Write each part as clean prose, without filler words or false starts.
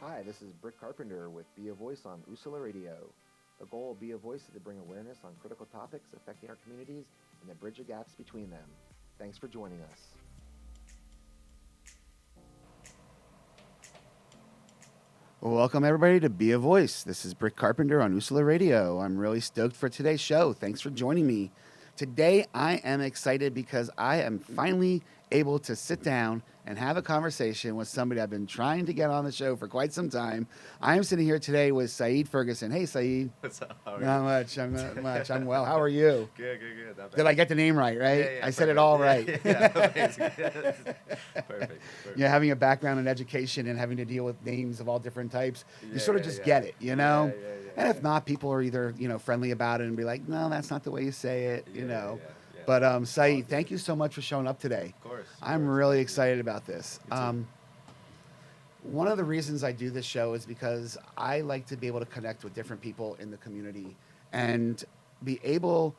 Hi, this is Britt Carpenter with Be a Voice on Usula Radio. The goal of Be a Voice is to bring awareness on critical topics affecting our communities and to bridge the gaps between them. Thanks for joining us. Well, welcome everybody to Be a Voice. This is Britt Carpenter on Usula Radio. I'm really stoked for today's show. Thanks for joining me. Today I am excited because I am finally able to sit down and have a conversation with somebody I've been trying to get on the show for quite some time. I am sitting here today with Saeed Ferguson. Hey, Saeed. What's up? How are Not you? much. I'm not much. I'm well. How are you? Good. Not bad. Did I get the name right? Right? Yeah, I said it perfect. all Yeah, right. Yeah, amazing. Perfect. Yeah, having a background in education and having to deal with names of all different types, you Yeah, sort of yeah, just yeah. get it, you know? Yeah, And if not, people are either, friendly about it and be like, no, that's not the way you say it, you Yeah, know. yeah. But All Saeed, good. thank you so much for showing up today. Of course. I'm really excited about this. Me too. One of the reasons I do this show is because I like to be able to connect with different people in the community and be able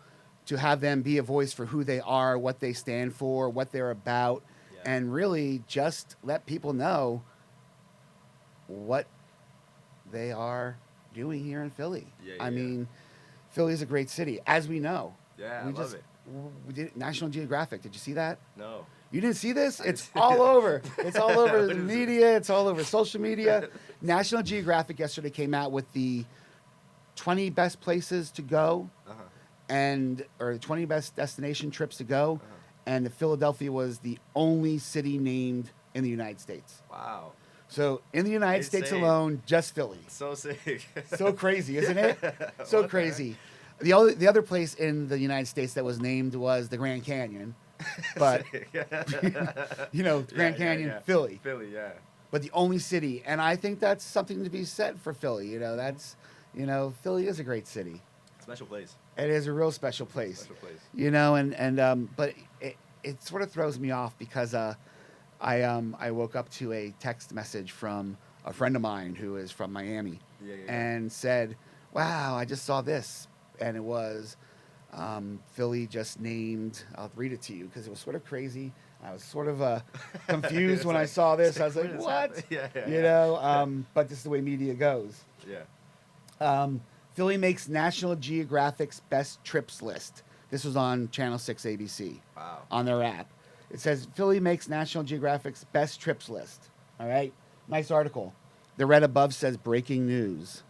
to have them be a voice for who they are, what they stand for, what they're about, Yeah. and really just let people know what they are doing here in Philly. Yeah, I yeah. mean, Philly is a great city, as we know. Yeah, we I love it. We did National Geographic. Did you see that? No. You didn't see this? I It's didn't- all over. It's all over What the is it? media. It's all over social media. National Geographic yesterday came out with the 20 best places to go Uh-huh. or 20 best destination trips to go. Uh-huh. And Philadelphia was the only city named in the United States. Wow. So in the United States Insane. alone, just Philly. So sick. So crazy, isn't it? What So the crazy. The other place in the United States that was named was the Grand Canyon. But, heck? Grand Canyon, Philly. Philly, yeah. But the only city. And I think that's something to be said for Philly. Philly is a great city. Special place. It is a real special place. Special place. But it sort of throws me off because I woke up to a text message from a friend of mine who is from Miami Yeah. and said, wow, I just saw this. And it was Philly just named, I'll read it to you because it was sort of crazy. I was sort of confused It's when I like- saw this. it's I was like, like, what is what? happening? Yeah. But this is the way media goes. Yeah. Philly makes National Geographic's best trips list. This was on Channel 6 ABC Wow. on their app. It says Philly makes National Geographic's best trips list. All right. Nice article. The red above says breaking news.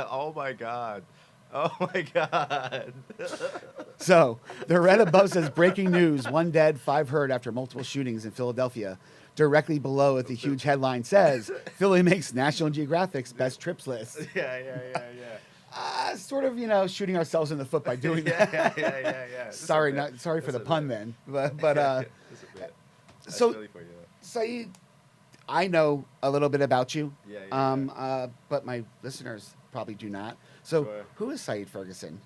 Oh my God. Oh my God. So the red above says breaking news: 1 dead, 5 hurt after multiple shootings in Philadelphia. Directly below it, the huge headline says Philly makes National Geographic's best trips list. Yeah. Sort of, shooting ourselves in the foot by doing that. Yeah. Just a Sorry, bit. sorry for Just the a pun bit. then. But Just a bit. That's so- Philly for you. Saeed, I know a little bit about you. Yeah. But my listeners probably do not. So Sure. who is Saeed Ferguson?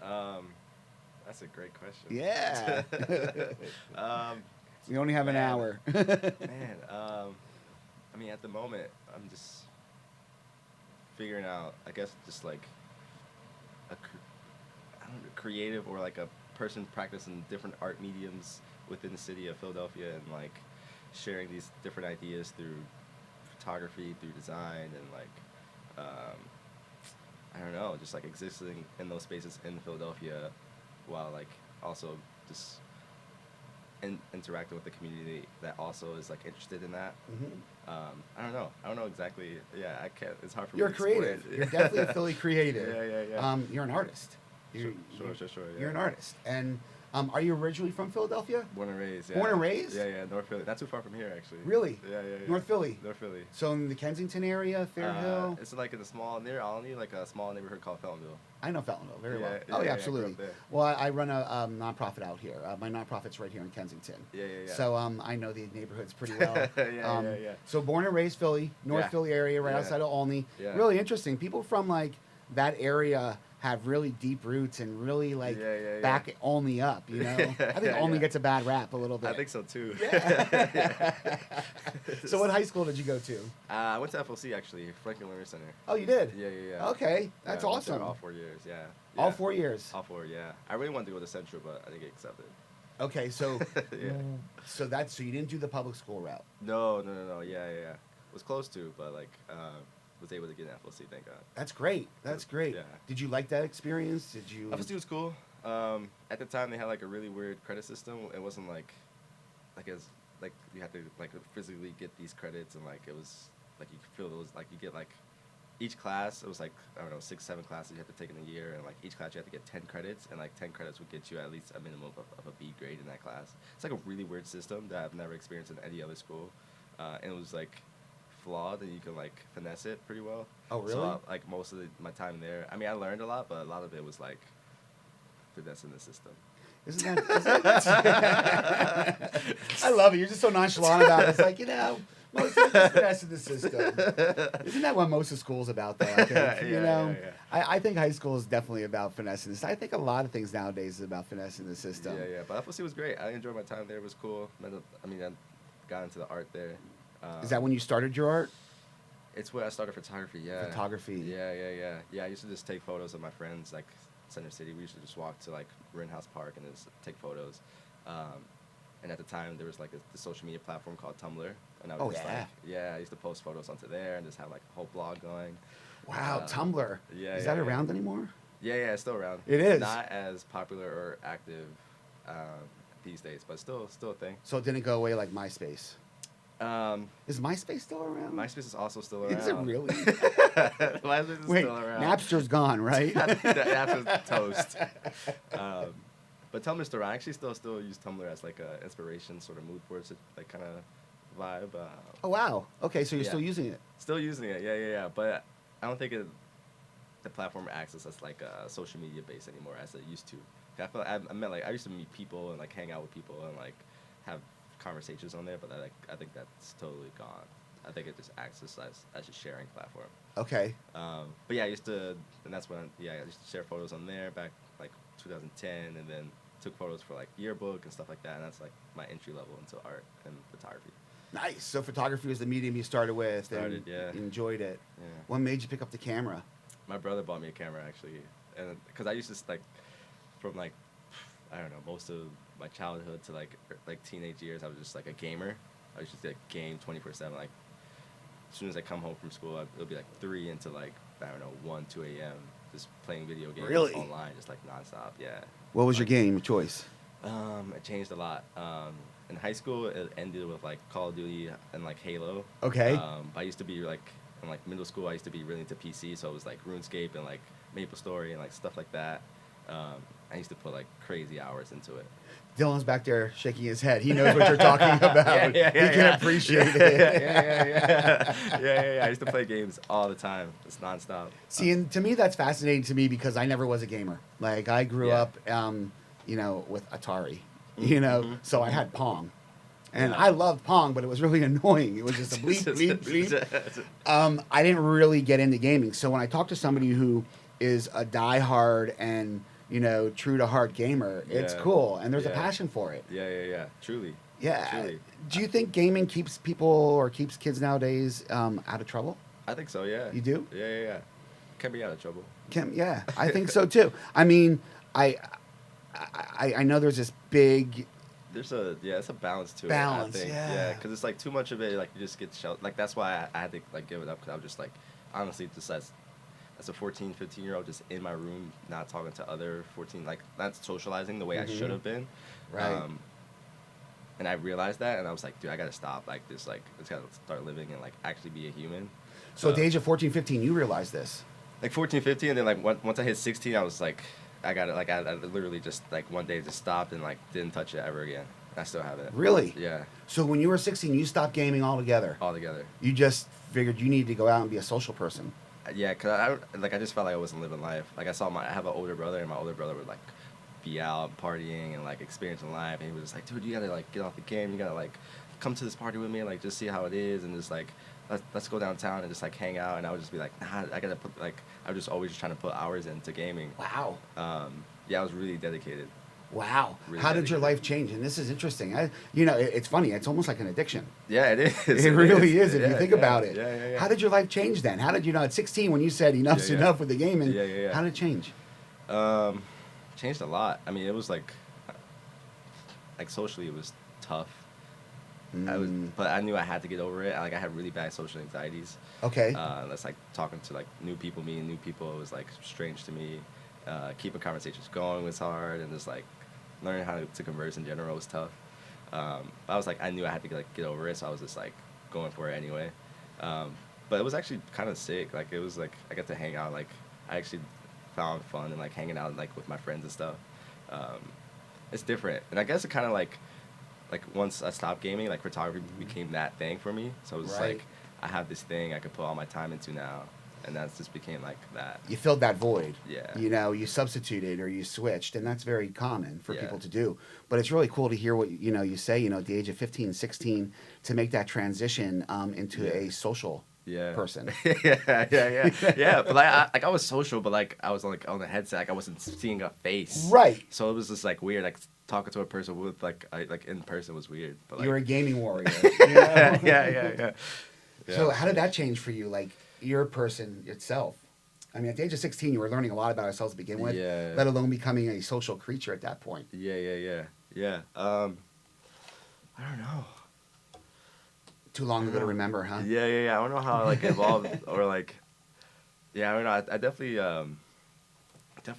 That's a great question. Yeah. Um, We only have an Man. hour. man, I mean, at the moment, I'm just figuring out, I guess, just like I don't know, creative or like a person practicing different art mediums within the city of Philadelphia and like sharing these different ideas through photography, through design, and like I don't know, just like existing in those spaces in Philadelphia while like also just interacting with the community that also is like interested in that. I don't know exactly. Yeah, I can't. It's hard for You're me to explain. creative. You're definitely a Philly creative. Yeah. You're an artist. You're, Sure. Yeah. You're an artist. And are you originally from Philadelphia? Born and raised. Yeah. Born and raised? Yeah. North Philly. Not too far from here, actually. Really? Yeah. North Philly? North Philly. So in the Kensington area, Fair Hill? It's like in a small near Alney, like a small neighborhood called Feltonville. I know Feltonville very well. Yeah, Oh, yeah, yeah, I grew absolutely. up there. Well, I run a nonprofit out here. My nonprofit's right here in Kensington. Yeah. So I know the neighborhoods pretty well. Yeah. So born and raised Philly, North Yeah. Philly area, right Yeah. outside of Olney. Yeah. Really interesting. People from like that area have really deep roots and really like Yeah. back Olney up. You know, I think Olney Yeah. gets a bad rap a little bit. I think so too. So what high school did you go to? I went to FLC actually, Franklin Learning Center. Oh, you did. Yeah. Okay, that's Yeah, I went there awesome. all 4 years. Yeah. All 4 years. All 4, yeah. I really wanted to go to Central, but I didn't get accepted. Okay, so Yeah. so you didn't do the public school route. No. Yeah. was close to, but like was able to get an FLC. Thank God. That's great. That's great. Yeah. Did you like that experience? Did you? FLC was cool. At the time, they had like a really weird credit system. It wasn't like as like you had to like physically get these credits, and like it was like you could feel those, like you get like each class. It was like, I don't know, 6-7 classes you had to take in a year, and like each class you had to get 10 credits, and like 10 credits would get you at least a minimum of a B grade in that class. It's like a really weird system that I've never experienced in any other school, and it was like flawed, and you can like finesse it pretty well. Oh, really? So like most of my time there, I mean, I learned a lot, but a lot of it was like finessing the system. Isn't that? I love it. You're just so nonchalant about it. It's like, most of the the system. Isn't that what most of school's about, though? I think, Yeah. I think high school is definitely about finessing this. I think a lot of things nowadays is about finessing the system. Yeah. But FLC was great. I enjoyed my time there. It was cool. I mean, I got into the art there. Is that when you started your art? It's where I started photography. Yeah. Photography. Yeah. I used to just take photos of my friends, like Center City. We used to just walk to like Rittenhouse Park and just take photos. And at the time, there was like the social media platform called Tumblr, and I was I used to post photos onto there and just have like a whole blog going. Wow, Tumblr. Yeah. Is that around anymore? Yeah, it's still around. It is. Not as popular or active these days, but still a thing. So it didn't go away like MySpace. Is MySpace still around? MySpace is also still around. Is it really? MySpace is still around. Napster's gone, right? Napster's toast. But Tumblr's still around. I actually still use Tumblr as like a inspiration sort of mood board, like kind of vibe. Oh wow. Okay, so you're still using it. Still using it. Yeah. But I don't think the platform acts as like social media based anymore as it used to. I feel like I met like I used to meet people and like hang out with people and like have conversations on there, but I think that's totally gone. I think it just acts as a sharing platform. Okay. But yeah, I used to, and that's when I used to share photos on there back like 2010, and then took photos for like yearbook and stuff like that, and that's like my entry level into art and photography. Nice. So photography was the medium you started with. And enjoyed it. Yeah. What made you pick up the camera? My brother bought me a camera actually, and because I used to like from like I don't know most of my childhood to like teenage years, I was just like a gamer. I used to like game 24/7. Like as soon as I come home from school, it'll be like 3 into like I don't know 1, 2 a.m. just playing video games online, just like nonstop. Yeah. What was your game of choice? It changed a lot. In high school, it ended with like Call of Duty and like Halo. Okay. I used to be like in like middle school, I used to be really into PC, so it was like RuneScape and like MapleStory and like stuff like that. I used to put like crazy hours into it. Dylan's back there shaking his head. He knows what you're talking about. He can appreciate it. Yeah. I used to play games all the time. It's nonstop. See, and to me, that's fascinating to me because I never was a gamer. Like, I grew up, with Atari, so I had Pong. And I loved Pong, but it was really annoying. It was just a bleep, bleep, bleep. I didn't really get into gaming. So when I talk to somebody who is a diehard and true to heart gamer, it's cool, and there's a passion for it. Yeah. Truly. Yeah. Truly. Do you think gaming keeps people or keeps kids nowadays out of trouble? I think so. Yeah. You do? Yeah. Can be out of trouble. Yeah, I think so too. I mean, I know there's this big. There's it's a balance to balance, it. I think. Yeah, because it's like too much of it, like you just get sheltered. Like that's why I had to like give it up because I was just like, honestly, just as a 14, 15-year-old, just in my room, not talking to other 14, like not socializing the way I should have been. Right. And I realized that, and I was like, dude, I gotta stop. Like this, like I just gotta start living and like actually be a human. So at the age of 14, 15, you realized this. Like 14, 15, and then like once I hit 16, I was like, I got it. Like I literally just like one day just stopped and like didn't touch it ever again. I still have it. Really? Yeah. So when you were 16, you stopped gaming altogether. Altogether. You just figured you needed to go out and be a social person. Yeah, cause I just felt like I wasn't living life. Like I have an older brother, and my older brother would like be out partying and like experiencing life, and he was just like, dude, you gotta like get off the game. You gotta like come to this party with me and like just see how it is, and just like let's go downtown and just like hang out. And I would just be like, nah, I gotta put like I was just always just trying to put hours into gaming. Wow. Yeah, I was really dedicated. Wow. Really How did your life change? And this is interesting. It's funny. It's almost like an addiction. Yeah, it is. It really is if you think about it. Yeah. How did your life change then? How did you at 16 when you said enough's enough with the gaming? Yeah. How did it change? Changed a lot. I mean, it was like socially it was tough. But I knew I had to get over it. Like I had really bad social anxieties. Okay. That's like talking to like new people, meeting new people was like strange to me. Keeping conversations going was hard, and just like learning how to converse in general was tough. I was like, I knew I had to get over it, so I was just like going for it anyway. But it was actually kind of sick. Like it was like I got to hang out. Like I actually found fun and like hanging out like with my friends and stuff. Um, it's different, and I guess it kind of like once I stopped gaming, like photography became that thing for me. So it was Right. like I have this thing I could put all my time into now, and that just became like that. You filled that void. Yeah. You know, you substituted or you switched, and that's very common for Yeah. people to do. But it's really cool to hear what you say. You know, at the age of 15, 16, to make that transition into Yeah. a social Yeah. person. yeah. But like I was social, but like I was like on the headset, like I wasn't seeing a face. Right. So it was just like weird, like talking to a person with like like in person was weird. But like, You're a gaming warrior. You know? yeah. So how did that change for you, like your person itself? I mean, at the age of 16, you were learning a lot about ourselves to begin with, Yeah. let alone becoming a social creature at that point. Yeah. I don't know. Too long ago to remember, huh? Yeah. I don't know how I like evolved or like. Yeah, I don't know. I definitely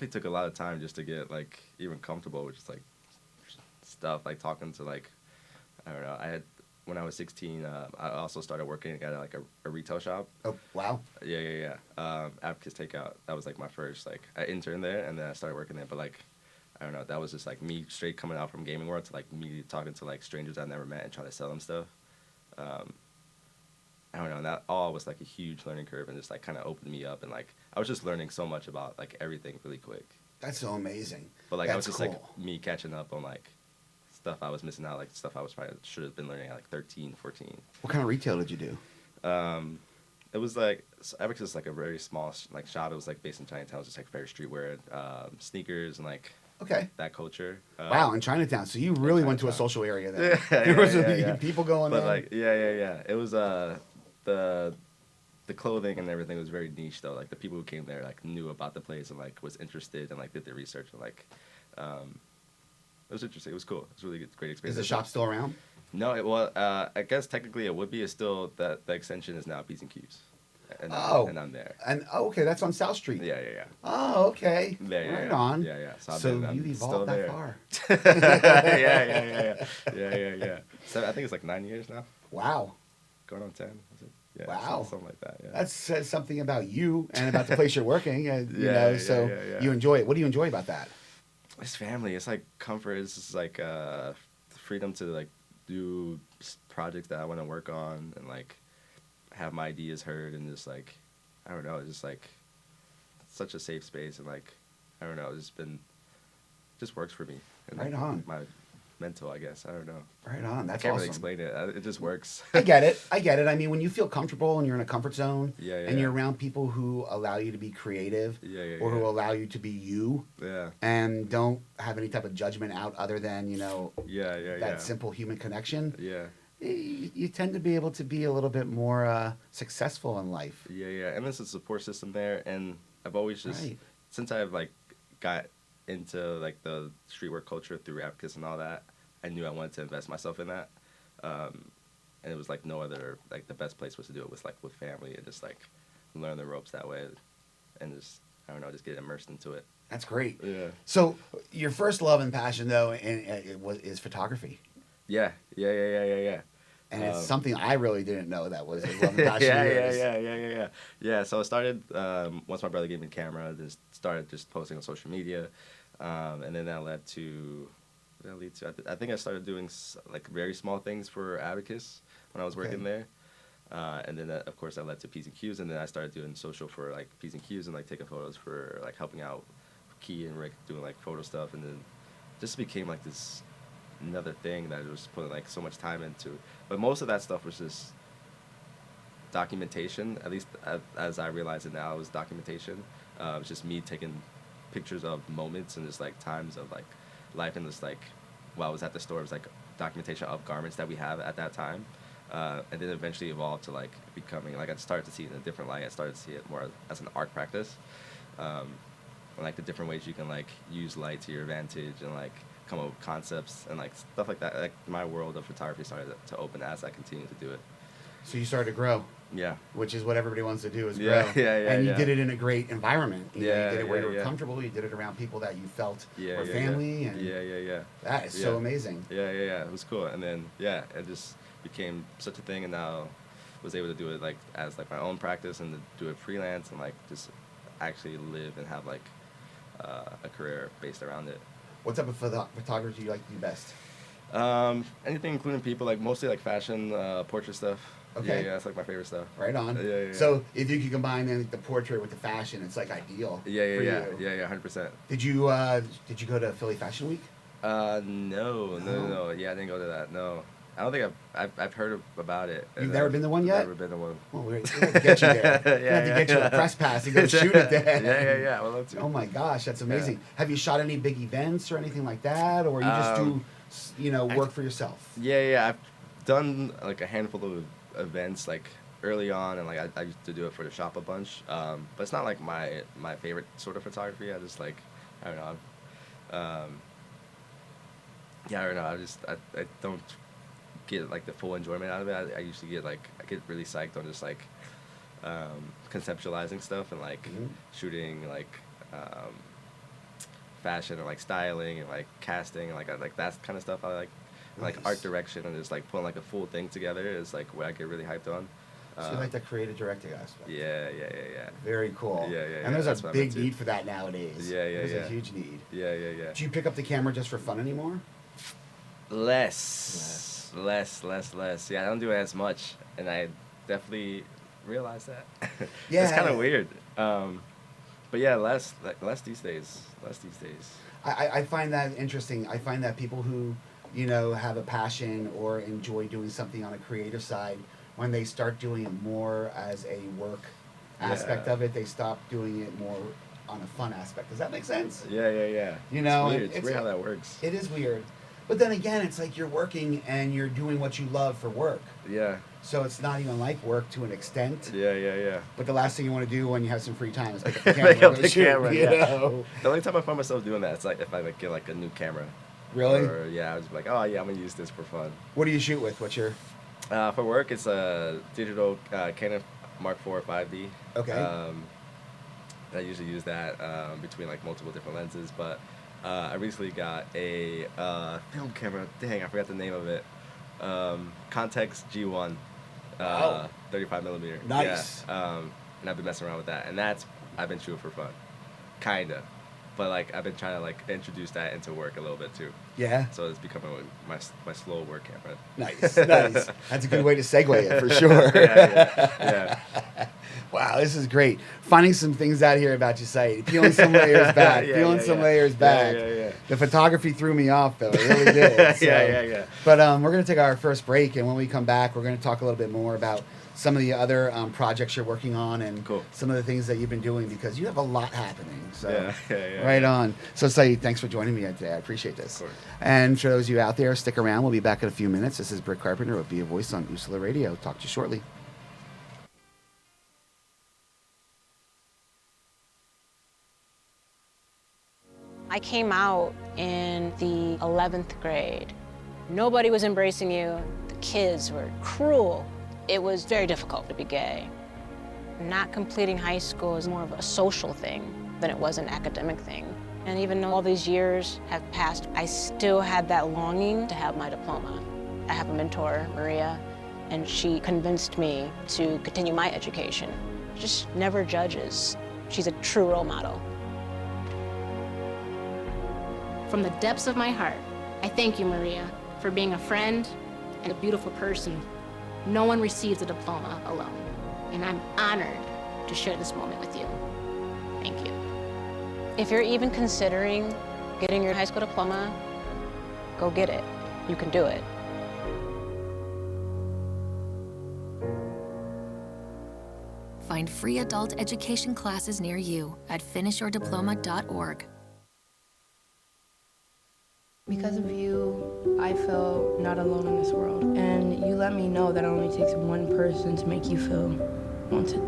took a lot of time just to get like even comfortable with just like stuff like talking to like I don't know. I had when I was 16. I also started working at like a retail shop. Oh, wow. Yeah. Abacus Takeout. That was like my first like I interned there and then I started working there. But like I don't know. That was just like me straight coming out from gaming world to like me talking to like strangers I never met and trying to sell them stuff. I don't know. That all was like a huge learning curve and just like kind of opened me up and like I was just learning so much about like everything really quick. That's so amazing. But like I was That's just cool. like me catching up on like stuff I was missing out, like stuff I was probably should have been learning at like 13, 14. What kind of retail did you do? It was like Abacus is like a very small like shop. It was like based in Chinatown. It was just like very streetwear, sneakers and like Okay. that culture. Wow, in Chinatown. So you really went to a Chinatown. social area then. Yeah, There was yeah. people going But in. like yeah. It was the clothing and everything was very niche though. Like the people who came there like knew about the place and like was interested and like did their research and like it was interesting. It was cool. It was really good, great Is experience. the shop still around? No, I guess technically it would be. It's still that the extension is now P's and Q's. And I'm there. And okay, that's on South Street. Yeah. Oh, okay. There, Right on. Yeah. So I'm you still evolved that there. far. Yeah. So I think it's like 9 years now. Wow. Going on 10. Is it? Yeah. Wow. Something like that. Yeah. That says something about you and about the place you're working. You Yeah, know, so yeah. you enjoy it. What do you enjoy about that? It's family. It's like comfort. It's just like freedom to like do projects that I want to work on and like have my ideas heard and just like I don't know. It's just like such a safe space and like I don't know. It's just works for me. And Right like, on. My mental, I guess. I don't know. Right on. That's I can't awesome. really explain it. It just works. I get it. I mean, when you feel comfortable and you're in a comfort zone Yeah. and you're around people who allow you to be creative Yeah. or who allow you to be you Yeah. and don't have any type of judgment out other than, Yeah. that simple human connection, Yeah. you tend to be able to be a little bit more successful in life. Yeah. And there's a support system there, and I've always just Right. since I've like got into like the streetwear culture through Abacus and all that, I knew I wanted to invest myself in that, and it was like no other like the best place was to do it was like with family and just like learn the ropes that way, and just I don't know, just get immersed into it. That's great. Yeah. So your first love and passion, though, is photography. Yeah. And it's something I really didn't know that was his love and passion. Yeah. So I started once my brother gave me a camera, just started just posting on social media, and then that led to. I think I started doing like very small things for Abacus when I was working there, and then of course that led to P's and Q's, and then I started doing social for like P's and Q's and like taking photos for like helping out Key and Rick doing like photo stuff, and then just became like this another thing that I was putting like so much time into. But most of that stuff was just documentation. At least as I realize it now, it was documentation. It was just me taking pictures of moments and just like times of like life and just like while I was at the store, it was like documentation of garments that we have at that time, and then eventually evolved to like becoming like I started to see it in a different light. I started to see it more as an art practice, and like the different ways you can like use light to your advantage and like come up with concepts and like stuff like that. Like my world of photography started to open as I continued to do it. So you started to grow. Yeah. Which is what everybody wants to do, is grow. Yeah. And you did it in a great environment. You did it where you were yeah. comfortable. You did it around people that you felt were yeah, family. Yeah. And Yeah. that is so amazing. Yeah. It was cool. And then, it just became such a thing, and now was able to do it like as like my own practice and to do it freelance and like just actually live and have like a career based around it. What type of photography do you like to do best? Anything including people, like mostly like fashion, portrait stuff. Okay. Yeah, that's like my favorite stuff. Right on. Yeah. So if you could combine the portrait with the fashion, it's like ideal. For you. Yeah, 100%. Did you go to Philly Fashion Week? No. Yeah, I didn't go to that. No. I don't think I've heard about it. You've never been to one yet? Never been to one. Well, we have to get you there. We have to get you a press pass and go shoot it there. Yeah. I would love to. Oh my gosh, that's amazing. Yeah. Have you shot any big events or anything like that, or you just do work for yourself? Yeah. I've done like a handful of events like early on, and like I used to do it for the shop a bunch. But it's not like my favorite sort of photography. I just like, I don't know. I don't know. I don't get like the full enjoyment out of it. I usually get really psyched on just like conceptualizing stuff and like shooting like fashion and like styling and like casting and like that kind of stuff. I like like art direction and just like putting like a full thing together is like what I get really hyped on. So you like the creative directing aspect? Yeah. Very cool. Yeah. And there's a big need for that nowadays. Yeah. There's a huge need. Yeah. Do you pick up the camera just for fun anymore? Less. Yeah, I don't do it as much, and I definitely realized that. Yeah. It's kind of weird. But yeah, less these days. I find that interesting. I find that people who, have a passion or enjoy doing something on a creative side, when they start doing it more as a work aspect of it, they stop doing it more on a fun aspect. Does that make sense? Yeah. It's weird. It's weird how that works. It is weird. But then again, it's like you're working and you're doing what you love for work. Yeah. So it's not even like work to an extent. Yeah. But the last thing you want to do when you have some free time is pick up the camera. Pick up the camera, you know? The only time I find myself doing that is like if I like get like a new camera. Really? Or I was like, oh yeah, I'm gonna use this for fun. What do you shoot with? What's your? For work, it's a digital Canon Mark IV 5D. Okay. I usually use that between like multiple different lenses, but I recently got a film camera. Dang, I forgot the name of it. Context G1, 35 millimeter. Nice. Yeah. And I've been messing around with that, and I've been shooting for fun, kinda. But like I've been trying to like introduce that into work a little bit too. Yeah. So it's becoming my slow work camera. Nice. That's a good way to segue it for sure. Yeah. Wow, this is great. Finding some things out here about you, Saeed. Peeling some layers back. Layers back. Yeah. The photography threw me off though. It really did. So, yeah. But we're gonna take our first break, and when we come back, we're gonna talk a little bit more about some of the other projects you're working on and some of the things that you've been doing, because you have a lot happening. So right on. So Saeed, thanks for joining me today. I appreciate this. Of course. And for those of you out there, stick around. We'll be back in a few minutes. This is Britt Carpenter with Be a Voice on Usula Radio. Talk to you shortly. I came out in the 11th grade. Nobody was embracing you. The kids were cruel. It was very difficult to be gay. Not completing high school is more of a social thing than it was an academic thing. And even though all these years have passed, I still had that longing to have my diploma. I have a mentor, Maria, and she convinced me to continue my education. Just never judges. She's a true role model. From the depths of my heart, I thank you, Maria, for being a friend and a beautiful person. No one receives a diploma alone, and I'm honored to share this moment with you. Thank you. If you're even considering getting your high school diploma, go get it. You can do it. Find free adult education classes near you at finishyourdiploma.org. Because of you, I feel not alone in this world. And you let me know that it only takes one person to make you feel wanted.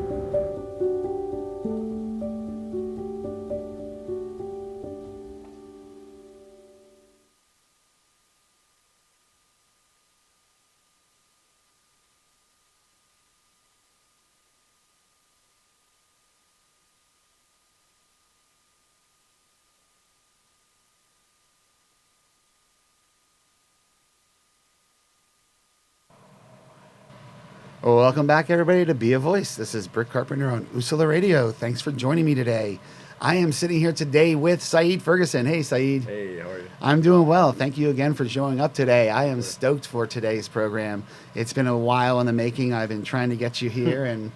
Well, welcome back, everybody, to Be a Voice. This is Britt Carpenter on Usula Radio. Thanks for joining me today. I am sitting here today with Saeed Ferguson. Hey, Saeed. Hey, how are you? I'm doing well. Thank you again for showing up today. I am stoked for today's program. It's been a while in the making. I've been trying to get you here, and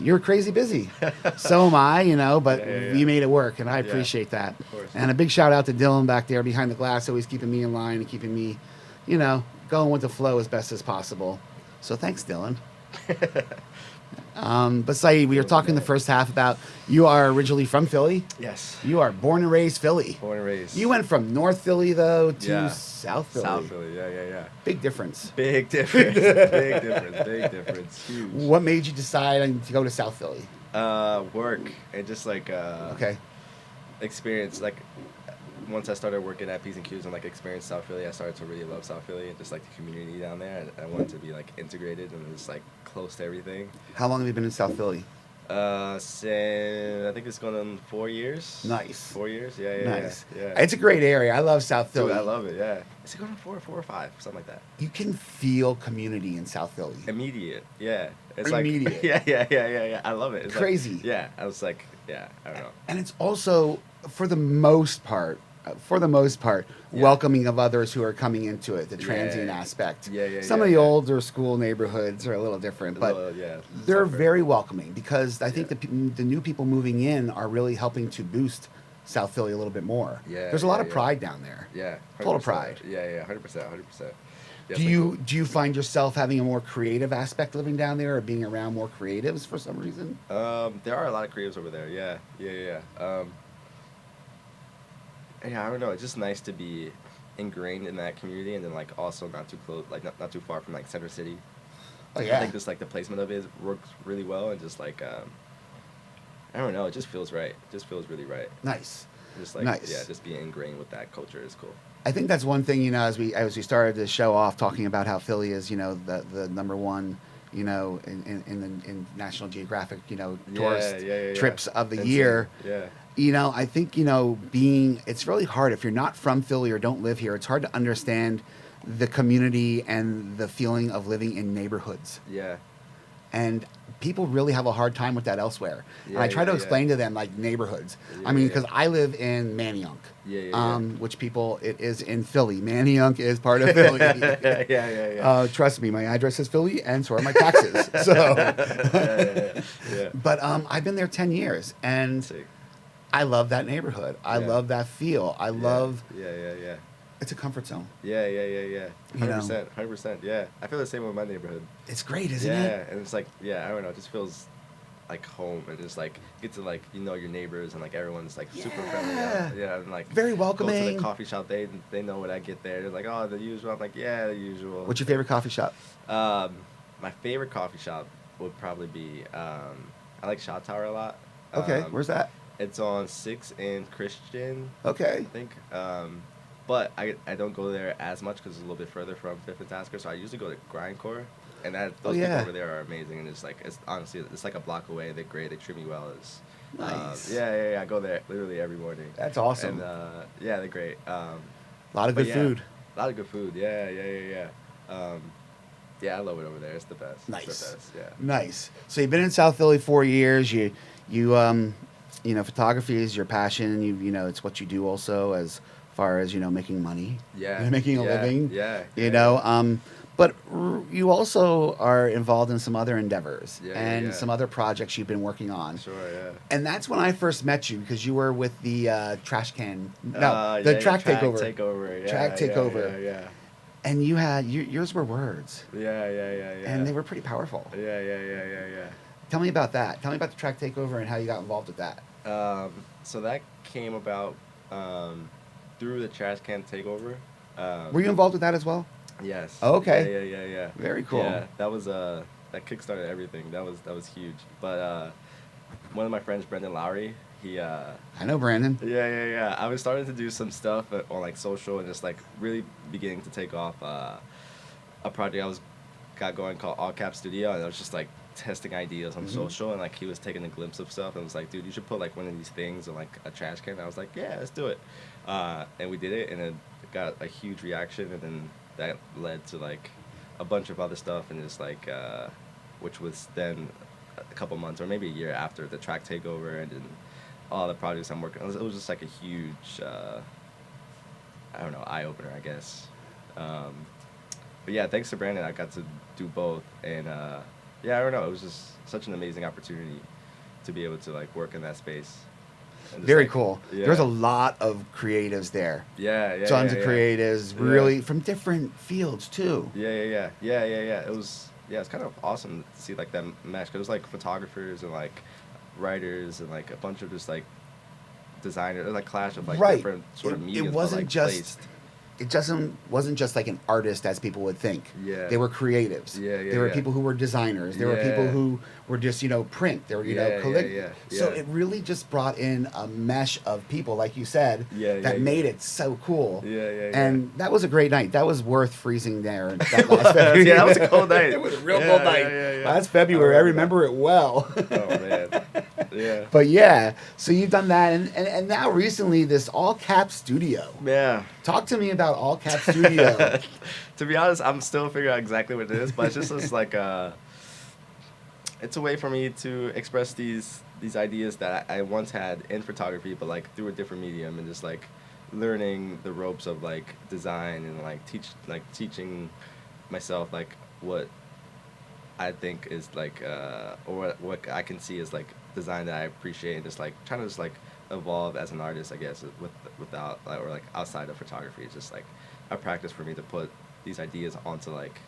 you're crazy busy. So am I, but you made it work, and I appreciate that. Of course. And a big shout out to Dylan back there behind the glass, always keeping me in line and keeping me, going with the flow as best as possible. So thanks, Dylan. But Saeed, we were talking the first half about you are originally from Philly. Yes. You are born and raised Philly. Born and raised. You went from North Philly, though, to Yeah. South Philly. South Philly, yeah. Big difference. Big difference. Big difference. Huge. What made you decide to go to South Philly? Work and just Okay. experience. Like once I started working at P's and Q's and experienced South Philly, I started to really love South Philly and just the community down there. I wanted to be integrated and just close to everything. How long have you been in South Philly? Since I think it's going on 4 years. Nice. 4 years. Yeah. Nice. Yeah. It's a great area. I love South Philly. Dude, I love it. Yeah. Is it going on 4 or 5? Something like that. You can feel community in South Philly. Immediate. Yeah. It's Immediate. Yeah. I love it. It's Crazy. Yeah. I was I don't know. And it's also, for the most part, welcoming of others who are coming into it, the transient aspect. Yeah. Some of the older school neighborhoods are a little different, but they're very welcoming because I think the new people moving in are really helping to boost South Philly a little bit more. Yeah, There's a lot of yeah. pride down there. Yeah. Total 100%. pride. Yeah. 100%. Do you find yourself having a more creative aspect living down there or being around more creatives for some reason? There are a lot of creatives over there. Yeah. Yeah, I don't know. It's just nice to be ingrained in that community, and then also not too close, not too far from Center City. Oh yeah. I think just the placement of it works really well, and just I don't know. It just feels right. It just feels really right. Nice. Just Nice. yeah, just being ingrained with that culture is cool. I think that's one thing, as we started to show off talking about how Philly is, the number one, in National Geographic, tourist trips of the Insane. year. Yeah. I think, it's really hard if you're not from Philly or don't live here. It's hard to understand the community and the feeling of living in neighborhoods. Yeah. And people really have a hard time with that elsewhere. And Yeah, I try to yeah. explain to them neighborhoods. Yeah, I mean, yeah. because I live in Manayunk. Yeah. Which it is in Philly. Manayunk is part of Philly. Yeah. Trust me, my address is Philly, and so are my taxes. So, Yeah. but I've been there 10 years, and Sick. I love that neighborhood. I Yeah. love that feel. I love. Yeah. It's a comfort zone. Yeah. You know. 100%. Yeah. I feel the same with my neighborhood. It's great, isn't Yeah, it? and it's I don't know, it just feels like home, and just get to your neighbors, and everyone's super friendly. Yeah, and Very go to welcoming. the coffee shop. They know when I get there. They're like, oh, the usual. I'm like, yeah, the usual. What's your favorite coffee shop? My favorite coffee shop would probably be I like Shot Tower a lot. Okay, where's that? It's on 6th and Christian, Okay. I think. But I don't go there as much because it's a little bit further from 5th and Tasker. So I usually go to Grindcore, and those people over there are amazing. And it's honestly it's a block away. They're great. They treat me well. Nice. Yeah. I go there literally every morning. That's awesome. And yeah, they're great. A lot of but good yeah, food. A lot of good food. Yeah. Yeah, I love it over there. It's the best. Nice. It's the best. Yeah. Nice. So you've been in South Philly 4 years. You photography is your passion. It's what you do also as far as making money. Yeah. Making a living. Yeah. But you also are involved in some other endeavors and yeah. some other projects you've been working on. Sure. Yeah. And that's when I first met you because you were with the trash can. No, the track takeover. Yeah, Track takeover. Yeah. And you had yours were words. Yeah. And they were pretty powerful. Yeah. Tell me about that. Tell me about the track takeover and how you got involved with that. So that came about through the trash can takeover. Were you involved with that as well? Yes. Oh, okay. Yeah. Very cool. Yeah, that was that kickstarted everything. That was huge. But one of my friends, Brendan Lowry, he I know Brandon. Yeah. I was starting to do some stuff on social and just really beginning to take off a project I got going called All Cap Studio, and I was just testing ideas on social, and he was taking a glimpse of stuff and was like, dude, you should put one of these things on a trash can. And I was like, yeah, let's do it. And we did it, and it got a huge reaction, and then that led to a bunch of other stuff, and just which was then a couple months or maybe a year after the track takeover and then all the projects I'm working on. It was just like a huge, I don't know, eye opener, I guess. But yeah, thanks to Brandon, I got to do both, and yeah, I don't know, it was just such an amazing opportunity to be able to like work in that space. And just, Very like, cool. Yeah. There's a lot of creatives there. Yeah. Tons yeah, of yeah. creatives, Yeah. really from different fields too. Yeah. It was kind of awesome to see like that mesh. 'Cause it was like photographers and like writers and like a bunch of just like designers. It was like clash of like Right. different sort of It mediums. wasn't but, like, just- placed. It wasn't just like an artist as people would think. Yeah. They were creatives. Yeah, There were yeah. people who were designers. There were people Yeah. who were just, print. There were, Yeah, yeah. So it really just brought in a mesh of people, like you said, Yeah, that yeah, made yeah. it so cool. Yeah. And that was a great night. That was worth freezing there. That It last was. February. Yeah, that was a cold night. It was a real Yeah, cold yeah, night. yeah. Last February. I remember remember it well. Oh man. Yeah. But yeah, so you've done that. And now recently, this All Cap Studio. Yeah. Talk to me about All Cap Studio. To be honest, I'm still figuring out exactly what it is, but it's just like it's a way for me to express these ideas that I once had in photography, but like through a different medium, and just like learning the ropes of like design and like teaching myself like what I think is like or what I can see as like design that I appreciate, and just like trying to just like evolve as an artist, I guess, without or like outside of photography. It's just like a practice for me to put these ideas onto like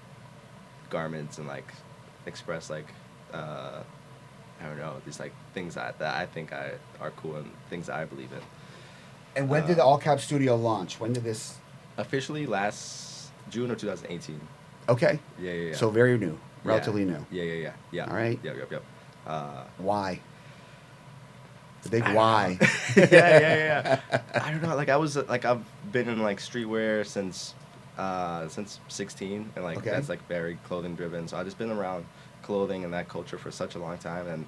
garments and like express like I don't know, these like things that I think are cool and things that I believe in. And when did the All Cap Studio launch? When did this? Officially last June of 2018. Okay. Yeah. So very new, relatively new. Yeah. All right. Yep. Why? The big why. yeah. I don't know. Like I've been in like streetwear since 16, and like Okay. that's like very clothing driven. So I've just been around clothing and that culture for such a long time, and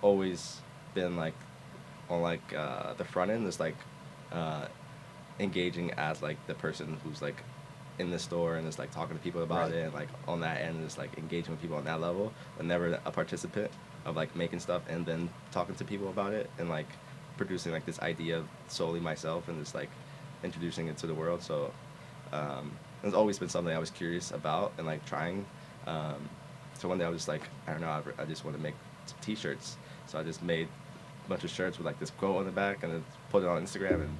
always been like on like the front end, is like engaging as like the person who's like in the store and is like talking to people about Right. it, and like on that end is like engaging with people on that level, but never a participant of like making stuff and then talking to people about it and like producing like this idea solely myself and just like introducing it to the world. So it's always been something I was curious about and like trying. So one day I was just like, I don't know, I just want to make some t-shirts. So I just made a bunch of shirts with like this quote on the back and then put it on Instagram, and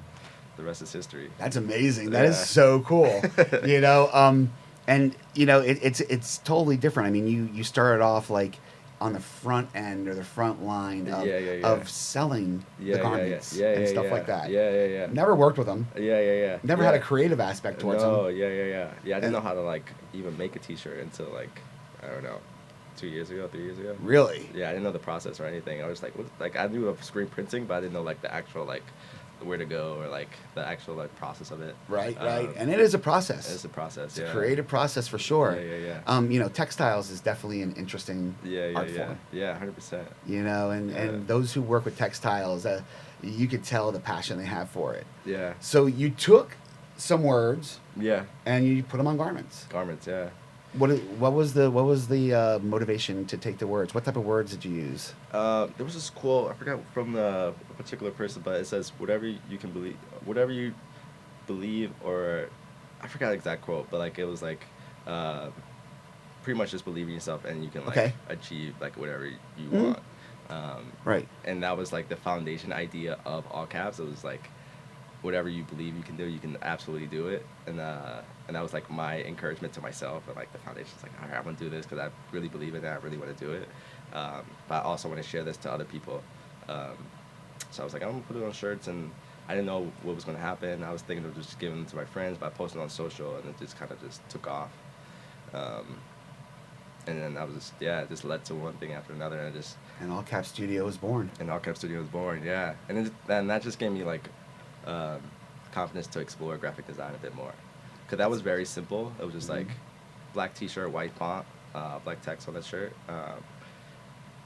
the rest is history. That's amazing. That is Yeah. so cool. And it's totally different. I mean, you started off like on the front end or the front line of, Yeah. of selling the garments and stuff like that. Yeah. Never worked with them. Yeah. Never had a creative aspect towards No, them. yeah. Yeah, I didn't And- know how to like even make a t-shirt until like, I don't know, 3 years ago. Really? Yeah, I didn't know the process or anything. I was like, what? Like I knew of screen printing, but I didn't know like the actual like where to go or like the actual like process of it. Right. And it is a process. It's a process. It's Yeah. a creative process for sure. Yeah. Textiles is definitely an interesting art form. Yeah, 100%. And those who work with textiles, you could tell the passion they have for it. Yeah. So you took some words Yeah. and you put them on garments. Garments. Yeah. What was the motivation to take the words? What type of words did you use? There was this quote, I forgot from the particular person, but it says, whatever you believe, or I forgot the exact quote, but like it was like pretty much just believe in yourself and you can like achieve like whatever you want. Right. And that was like the foundation idea of All Caps. It was like whatever you believe you can do, you can absolutely do it. And that was like my encouragement to myself, and like the foundation's like, all right, I'm gonna do this because I really believe in it. I really want to do it, but I also want to share this to other people. So I was like, I'm gonna put it on shirts, and I didn't know what was gonna happen. I was thinking of just giving them to my friends, but I posted on social, and it just kind of just took off. And then I was just, it just led to one thing after another, And All Cap Studio was born. And All Cap Studio was born, yeah. And that just gave me like confidence to explore graphic design a bit more, because that was very simple. It was just like black t-shirt, white font, black text on that shirt,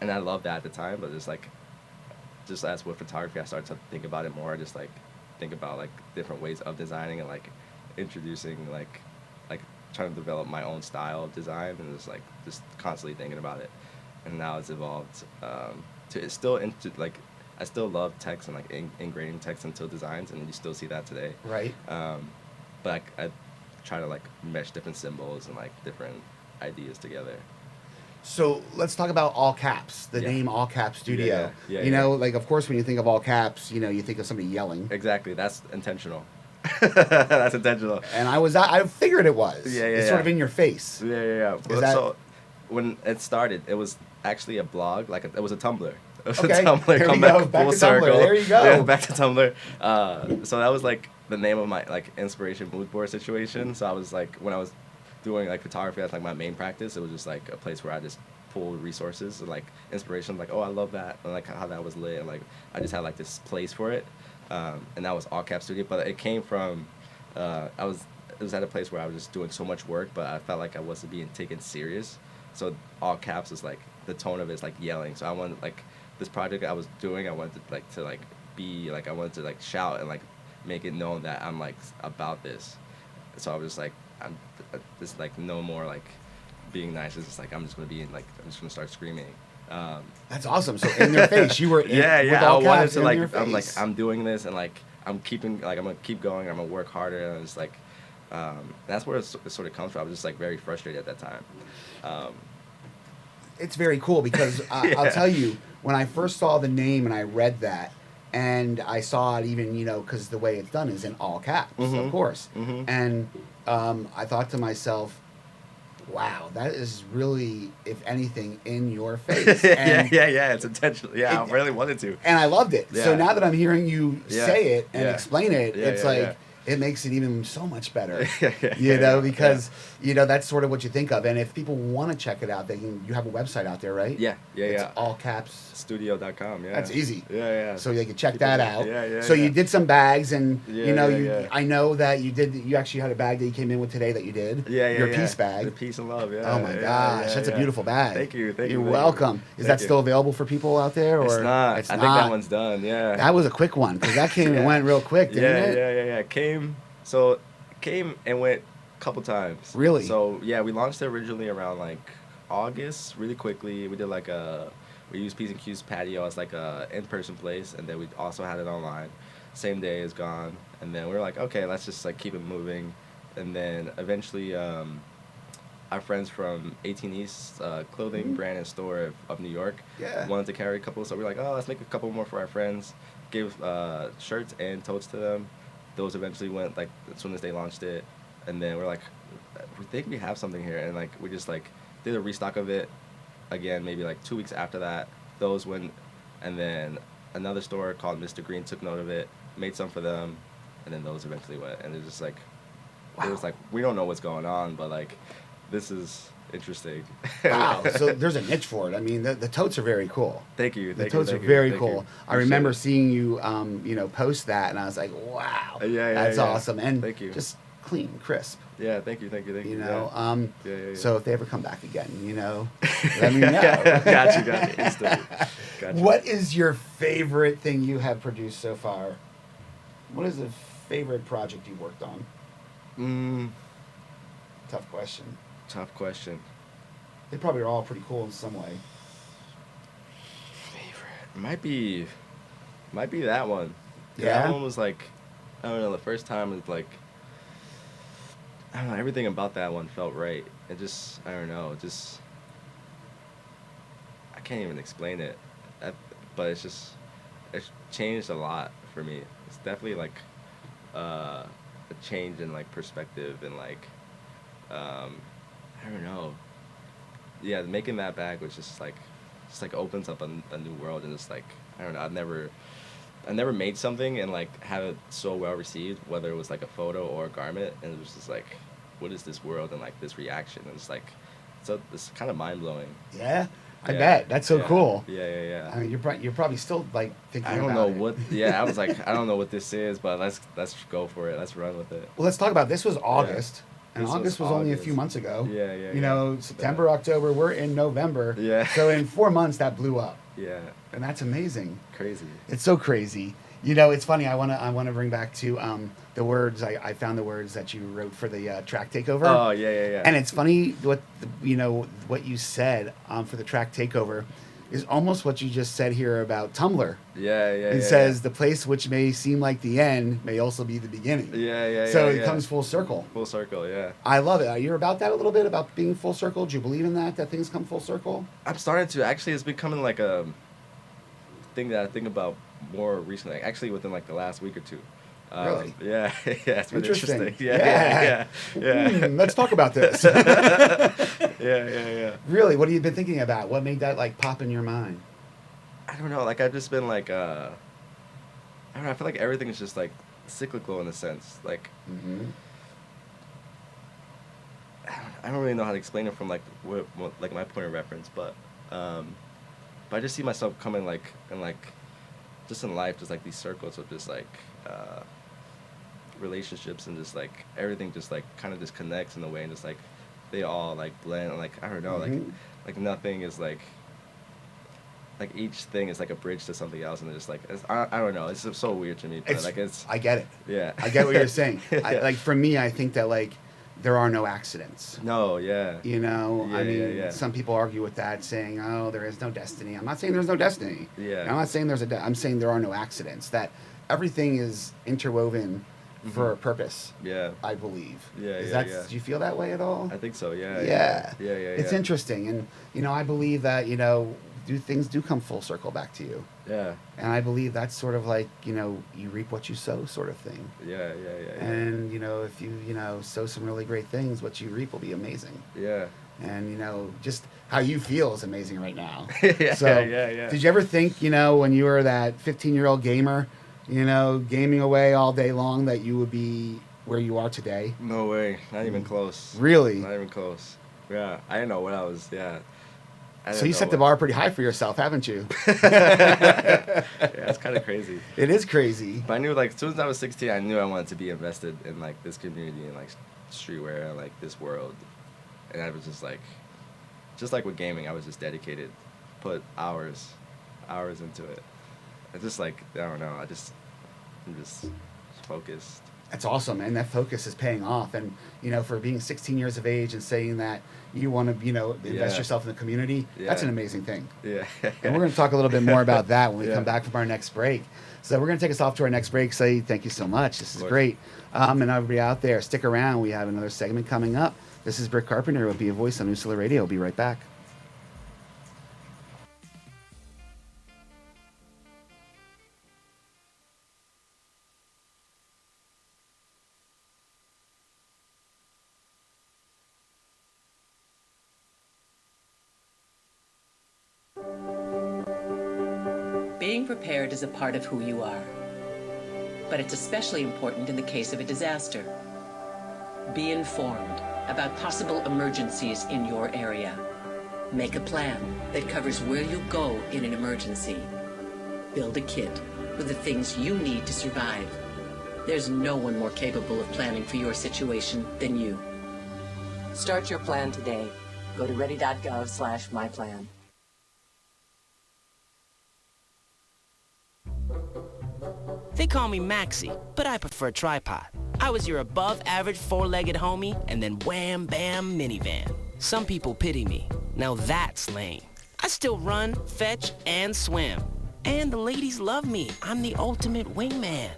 and I loved that at the time. But just as with photography, I started to think about it more. Just like think about like different ways of designing and like introducing like trying to develop my own style of design, and just constantly thinking about it. and now it's evolved to it's still into like I still love text and like ingraining text into designs, and you still see that today. Right. But I try to like mesh different symbols and like different ideas together. So let's talk about All Caps, the Yeah. name All Caps Studio. Yeah, you know, like, of course, when you think of All Caps, you know, you think of somebody yelling. Exactly, that's intentional. That's intentional. And I figured it was. Yeah, It's yeah. sort of in your face. Yeah. Is that- So when it started, it was actually a blog, like it was a Tumblr. It was Okay, a Tumblr. there Come we go, back back full to Tumblr. circle. There you go. Yeah, back to Tumblr. So that was like the name of my like inspiration mood board situation. So I was like, when I was doing like photography, that's like my main practice. It was just like a place where I just pull resources and like inspiration, like, oh, I love that, and like how that was lit, and like I just had like this place for it, and that was All Cap Studio. But it came from it was at a place where I was just doing so much work, but I felt like I wasn't being taken serious. So All Caps is like the tone of it is like yelling. So I wanted like this project I was doing, I wanted to be like I wanted to like shout and like make it known that I'm like about this. So I was just like I'm just like no more like being nice. It's just like I'm just gonna start screaming. That's awesome. So in their face, you were in, Yeah. with I All wanted Caps to in like their I'm like face. I'm doing this, and like I'm gonna keep going. I'm gonna work harder, and it's like that's where it sort of comes from. I was just like very frustrated at that time. It's very cool because I'll Yeah. tell you, when I first saw the name and I read that, and I saw it even, you know, because the way it's done is in all caps, of Mhm. course. Mhm. And I thought to myself, wow, that is really, if anything, in your face. And, yeah. It's intentional. Yeah, I really wanted to. and I loved it. So Yeah. now that I'm hearing you Yeah. say it and Yeah. explain it, Yeah, it's yeah, like, yeah. it makes it even so much better. Yeah, You know, yeah. because, you know, that's sort of what you think of. And if people want to check it out, you have a website out there, right? Yeah. It's all caps. Studio.com. Yeah. That's easy. Yeah. So they could check People that do- out. Yeah. So you did some bags, and you Yeah, know, yeah. I know that you actually had a bag that you came in with today that you did. Yeah. Your peace bag. The peace and love. Yeah. Oh my yeah, gosh, yeah, that's a yeah. beautiful bag. Thank you. You're thank you. welcome. Is that Thank you. still available for people out there, or It's not. I think that one's done. Yeah. That was a quick one because that came and Yeah. went real quick, didn't it? Yeah. Came and went a couple times. Really? So yeah, we launched it originally around like August, really quickly. We did we used P's and Q's patio as like a in-person place, and then we also had it online. Same day is gone, and then we were like, okay, let's just like keep it moving, and then eventually our friends from 18 East clothing brand and store of New York Yeah. wanted to carry a couple, so we were like, oh, let's make a couple more for our friends. Gave shirts and totes to them. Those eventually went like as soon as they launched it, and then we're like, we think we have something here, and like we just like did a restock of it again maybe like 2 weeks after that. Those went, and then another store called Mr. Green took note of it, made some for them, and then those eventually went, and it's just like it was like we don't know what's going on, but like this is interesting. Wow. So there's a niche for it. I mean, the totes are very cool. Thank you. The totes are very thank you. cool. I Appreciate remember it. seeing you, you know, post that, and I was like, wow, Yeah, that's yeah. awesome, and Thank you. just clean, crisp. Yeah, thank you. You know, Yeah. so if they ever come back again, you know, let me know. Got you. Instantly. Got you. What is your favorite thing you have produced so far? What is the favorite project you worked on? Tough question. Tough question. They probably are all pretty cool in some way. Favorite might be that one. Yeah? That one was like, I don't know. The first time was like, I don't know. Everything about that one felt right. It just, I don't know. I can't even explain it. But it's changed a lot for me. It's definitely like a change in like perspective and like, I don't know. Yeah, making that bag was just like opens up a new world, and it's like, I don't know. I never made something and like have it so well received, whether it was like a photo or a garment, and it was just like, what is this world and like this reaction? And it's like, so it's kind of mind blowing. Yeah, I Yeah. bet. That's so Yeah. cool. Yeah. I mean, you're probably still like thinking I don't about know it. what. Yeah, I was like, I don't know what this is, but let's go for it. Let's run with it. Well, let's talk about this. Was August, and This was August was only a August. few months ago. Yeah. You know, September, October. We're in November. Yeah. So in 4 months, that blew up, Yeah. and that's amazing. Crazy. It's so crazy. You know, it's funny. I wanna bring back to the words. I found the words that you wrote for the track takeover. Oh yeah. And it's funny what what you said for the track takeover is almost what you just said here about Tumblr. Yeah. It says the place which may seem like the end may also be the beginning. Yeah. So it comes full circle. Full circle, yeah. I love it. Are you about that a little bit, about being full circle? Do you believe in that things come full circle? I'm starting to. Actually, it's becoming like a thing that I think about more recently. Actually, within like the last week or two. Really? Yeah. It's been interesting. Yeah. Let's talk about this. Yeah. Really? What have you been thinking about? What made that like pop in your mind? I don't know. Like I've just been like, I don't know. I feel like everything is just like cyclical in a sense. Like I don't really know how to explain it from like what like my point of reference, but I just see myself coming like in like just in life, just like these circles of just like relationships and just like everything just like kind of just connects in a way and just like they all like blend. Like I don't know, like nothing is like each thing is like a bridge to something else, and it's just like I don't know. It's so weird to me, but I get it. Yeah, I get what you're saying. Yeah. Like for me, I think that like there are no accidents. No, yeah. You know, Yeah, I mean, yeah. some people argue with that, saying, "Oh, there is no destiny." I'm not saying there's no destiny. Yeah. I'm not saying I'm saying there are no accidents. That everything is interwoven for a purpose. Yeah. I believe. Yeah, Do you feel that way at all? I think so. Yeah. Yeah. It's Yeah. interesting, and I believe that things do come full circle back to you. Yeah. And I believe that's sort of like, you reap what you sow sort of thing. Yeah. And, if you, sow some really great things, what you reap will be amazing. Yeah. And, just how you feel is amazing right now. Yeah. So, Yeah. did you ever think, when you were that 15-year-old gamer, gaming away all day long, that you would be where you are today? No way. Not even close. Really? Not even close. Yeah. I didn't know what I was. Yeah. So you set the bar pretty high for yourself, haven't you? Yeah, it's kind of crazy. It is crazy. But I knew, like, as soon as I was 16, I knew I wanted to be invested in, like, this community and, like, streetwear and, like, this world. And I was just like with gaming, I was just dedicated, put hours into it. It's just, like, I don't know, I'm just focused. That's awesome, and that focus is paying off. And, for being 16 years of age and saying that you want to, invest yourself in the community, that's an amazing thing. Yeah. And we're going to talk a little bit more about that when we come back from our next break. So we're going to take us off to our next break. Saeed, thank you so much. This is great. And everybody out there, stick around. We have another segment coming up. This is Britt Carpenter with Be a Voice on Usula Radio. We'll be right back. Being prepared is a part of who you are, but it's especially important in the case of a disaster. Be informed about possible emergencies in your area. Make a plan that covers where you'll go in an emergency. Build a kit with the things you need to survive. There's no one more capable of planning for your situation than you. Start your plan today. Go to ready.gov/myplan. They call me Maxie, but I prefer tripod. I was your above-average four-legged homie, and then wham, bam, minivan. Some people pity me. Now that's lame. I still run, fetch, and swim. And the ladies love me. I'm the ultimate wingman.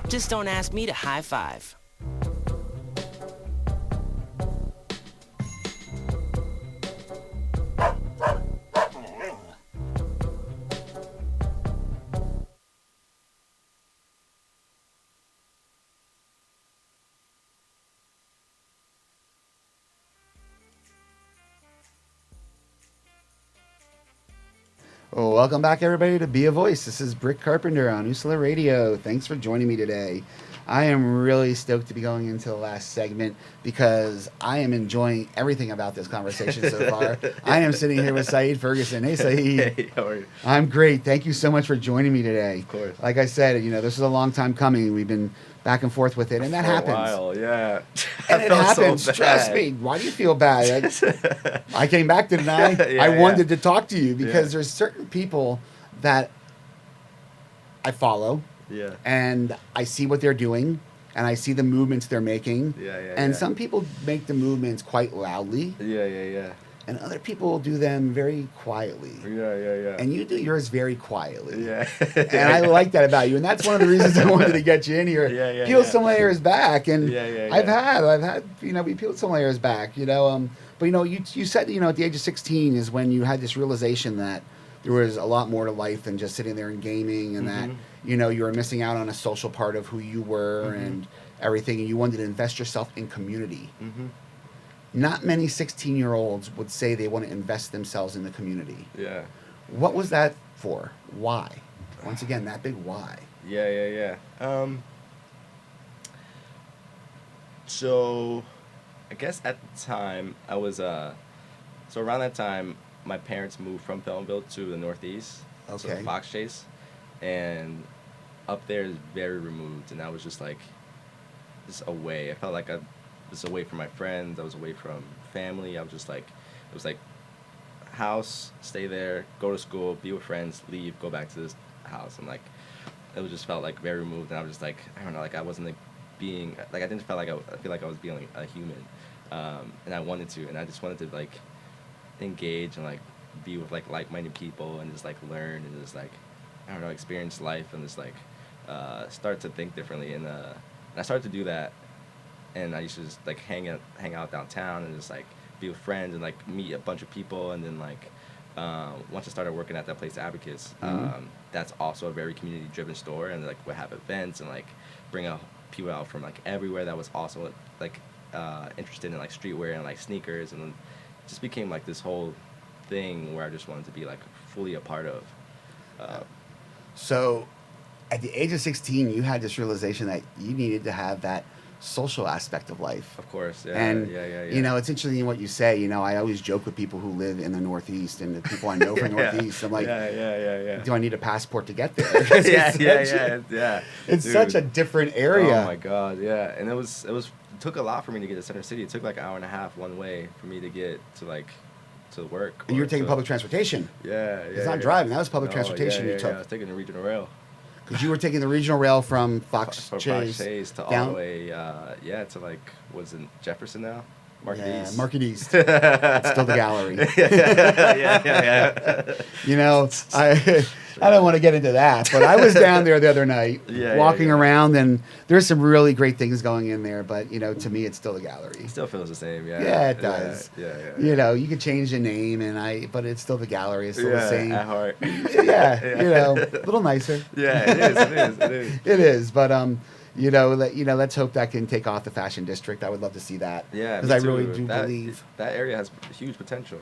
Just don't ask me to high five. Well, welcome back, everybody, to Be a Voice. This is Britt Carpenter on Usula Radio. Thanks for joining me today. I am really stoked to be going into the last segment because I am enjoying everything about this conversation so far. I am sitting here with Saeed Ferguson. Hey, Saeed. Hey, how are you? I'm great. Thank you so much for joining me today. Of course. Like I said, this is a long time coming. We've been back and forth with it, and that For happens. a while, yeah. And it happens. So Trust me. Why do you feel bad? I came back, didn't I? Yeah, I wanted to talk to you because there's certain people that I follow, Yeah. And I see what they're doing, and I see the movements they're making. And Yeah. some people make the movements quite loudly, Yeah. and other people do them very quietly. Yeah. And you do yours very quietly. Yeah. And I like that about you. And that's one of the reasons I wanted to get you in here. Peel some layers back. And I've had, we peeled some layers back, But, you said, at the age of 16 is when you had this realization that there was a lot more to life than just sitting there and gaming, and that, you were missing out on a social part of who you were and everything. And you wanted to invest yourself in community. Not many 16-year-olds would say they want to invest themselves in the community. Yeah. What was that for? Why? Once again, that big why. Yeah. So, I guess at the time, I was, so around that time, my parents moved from Feltonville to the Northeast, so Okay. Fox Chase, and up there is very removed, and I was just away. I felt like I was away from my friends, I was away from family. I was just it was like house, stay there, go to school, be with friends, leave, go back to this house. And it was just felt very removed, and I was just I don't know, I wasn't being, I didn't feel I feel like I was being a human. And I wanted to, and I just wanted to engage and be with like-minded people and just learn and just I don't know, experience life and just start to think differently. And I started to do that. And I used to just hang out downtown and just be with friends and meet a bunch of people. And then once I started working at that place, Abacus, that's also a very community-driven store, and would have events and bring out people out from everywhere that was also interested in streetwear and sneakers, and then just became this whole thing where I just wanted to be fully a part of. So, at the age of 16, you had this realization that you needed to have that social aspect of life. Of course, yeah. And, Yeah. It's interesting what you say. I always joke with people who live in the Northeast and the people I know from the Northeast. I'm like, yeah. do I need a passport to get there? Yeah. It's Dude. Such a different area. Oh my God, yeah. And it took a lot for me to get to Center City. It took an hour and a half one way for me to get to work. And you were taking public transportation. Yeah. It's not driving. That was public transportation you took. I was taking the regional rail. Because you were taking the regional rail from Fox Chase to down, all the way, to was in Jefferson now? Market East. Market East. It's still the gallery. Yeah. I don't want to get into that, but I was down there the other night walking around, and there's some really great things going in there, but, to me, it's still the gallery. It still feels the same, yeah. Yeah, it does. Yeah. You could change the name, but it's still the gallery. It's still the same. At heart. A little nicer. Yeah, it is. It is, but let's hope that can take off the fashion district. I would love to see that. Yeah, because I really do believe that area has huge potential.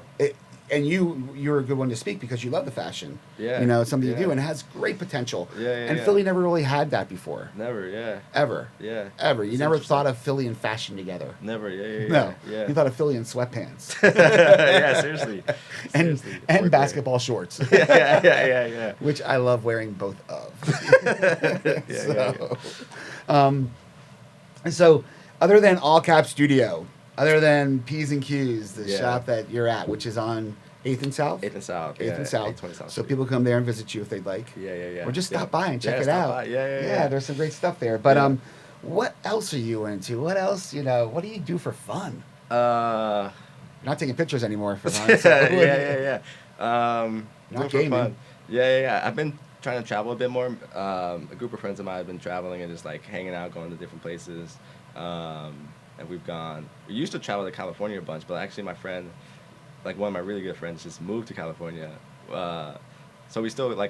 And you're a good one to speak because you love the fashion. Yeah, it's something you do, and it has great potential. And yeah. Philly never really had that before. Never, yeah. Ever. Yeah. Ever. You never thought of Philly and fashion together. Never, yeah. No. Yeah. You thought of Philly in sweatpants. Yeah, seriously. And basketball shorts. Yeah. Which I love wearing both of. So, other than All Cap Studio, other than P's and Q's, the shop that you're at, which is on 8th and South? 8th and South. 8th and South. 820 South So Street. people come there and visit you if they'd like. Yeah. Or just stop by and check it stop out. by. Yeah. There's some great stuff there. But what else are you into? What else, what do you do for fun? You're not taking pictures anymore for fun. So Yeah. Not gaming. Fun. Yeah. I've been trying to travel a bit more. A group of friends of mine have been traveling and just hanging out, going to different places. And we used to travel to California a bunch, but actually my friend, one of my really good friends just moved to California. So we still, a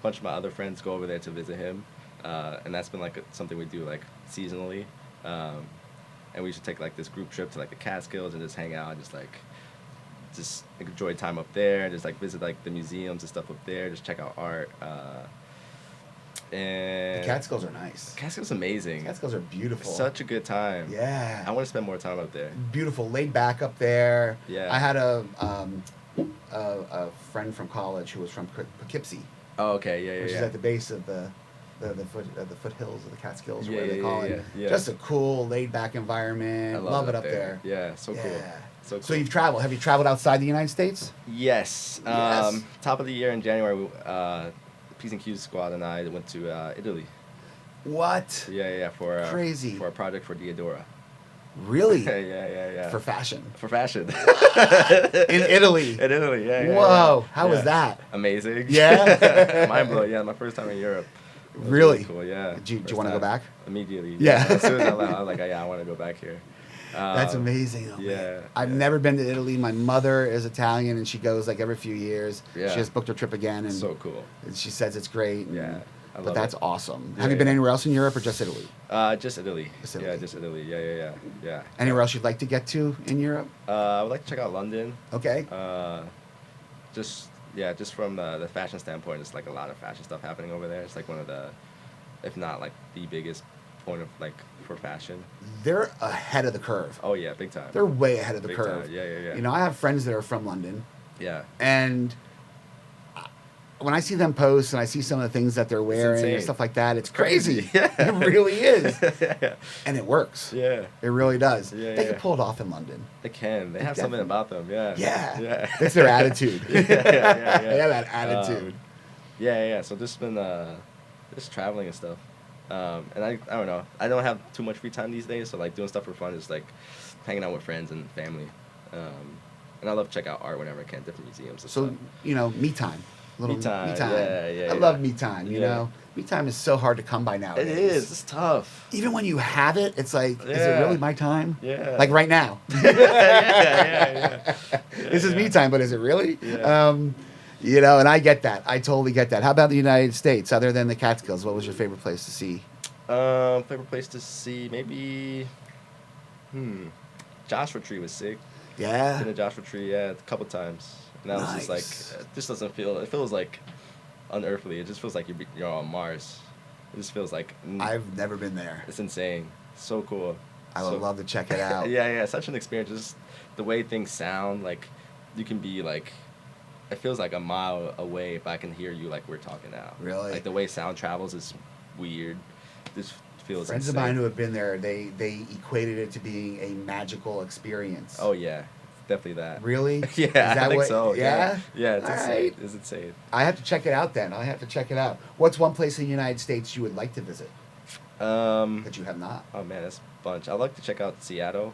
bunch of my other friends go over there to visit him. And that's been something we do seasonally. And we used to take this group trip to the Catskills and just hang out and just enjoy time up there and just visit the museums and stuff up there, just check out art. And the Catskills are nice. Catskills amazing. Catskills are beautiful. Such a good time. Yeah. I want to spend more time up there. Beautiful, laid back up there. Yeah. I had a friend from college who was from Poughkeepsie. Oh, okay. Yeah. Which is at the base of the foothills of the Catskills, or whatever they call it. Yeah. Just a cool, laid back environment. I love it up there. Yeah, so cool. So cool. So you've traveled. Have you traveled outside the United States? Yes. Top of the year in January, P's and Q's squad and I went to Italy. What? Yeah, for Crazy. for a project for Diadora. Really? Yeah. For fashion. For fashion. In Italy. In Italy, yeah. Whoa, yeah. how was that? Amazing. Yeah? Mind blowing. Yeah, my first time in Europe. It was Really? cool. Yeah. Do you First want to go time. back? Immediately. Yeah. As soon as I left, I was like, yeah, I want to go back here. That's amazing. Oh, yeah, man. I've yeah. never been to Italy. My mother is Italian, and she goes like every few years. Yeah. She just booked her trip again, and So cool. she says it's great. Yeah. I But love that's it. awesome. Yeah, Have you been yeah. anywhere else in Europe or just Italy? Just Italy. Just Italy. Yeah, just Italy. Yeah. Anywhere else you'd like to get to in Europe? I would like to check out London. Okay. Just from the fashion standpoint, it's like a lot of fashion stuff happening over there. It's like one of the, if not like the biggest point of like for fashion. They're ahead of the curve. Oh yeah, big time. They're way ahead of the Big curve. time. Yeah. You know, I have friends that are from London, Yeah. and when I see them post and I see some of the things that they're wearing and insane. stuff like that, it's crazy. Yeah. It really is. Yeah. And it works. Yeah. It really does. Yeah, They yeah. can pull it off in London. They can. They have definitely- something about them. Yeah. Yeah. Yeah. It's their attitude. Yeah. They have that attitude. Yeah. So just been just traveling and stuff. And I don't know. I don't have too much free time these days, so like doing stuff for fun is like hanging out with friends and family. And I love to check out art whenever I can, different museums and So, stuff. you know, me time. Me time, yeah, I love me time, you Yeah. know? Me time is so hard to come by now. It is. It's tough. Even when you have it, it's like, is it Yeah. really my time? Yeah. Like right now. Yeah. This is me time, but is it really? Yeah. You know, and I get that. I totally get that. How about the United States? Other than the Catskills, what was your favorite place to see? Favorite place to see, maybe, Joshua Tree was sick. Yeah. Been to Joshua Tree, yeah, a couple times. And that was just like, Nice. it just doesn't feel, it feels like unearthly. It just feels like you're on Mars. It just feels like, I've never been there. it's insane. So cool. I would love to check it out. Yeah, such an experience. Just the way things sound, like, you can be like, it feels like a mile away if I can hear you like we're talking now. Really? Like the way sound travels is weird. This feels Friends insane. of mine who have been there, they equated it to being a magical experience. Oh yeah, definitely that. Really? Yeah, Is that I think what- so. Yeah? Yeah, it's All insane. right. It's insane. I have to check it out then. I have to check it out. What's one place in the United States you would like to visit that you have not? Oh man, that's a bunch. I'd like to check out Seattle.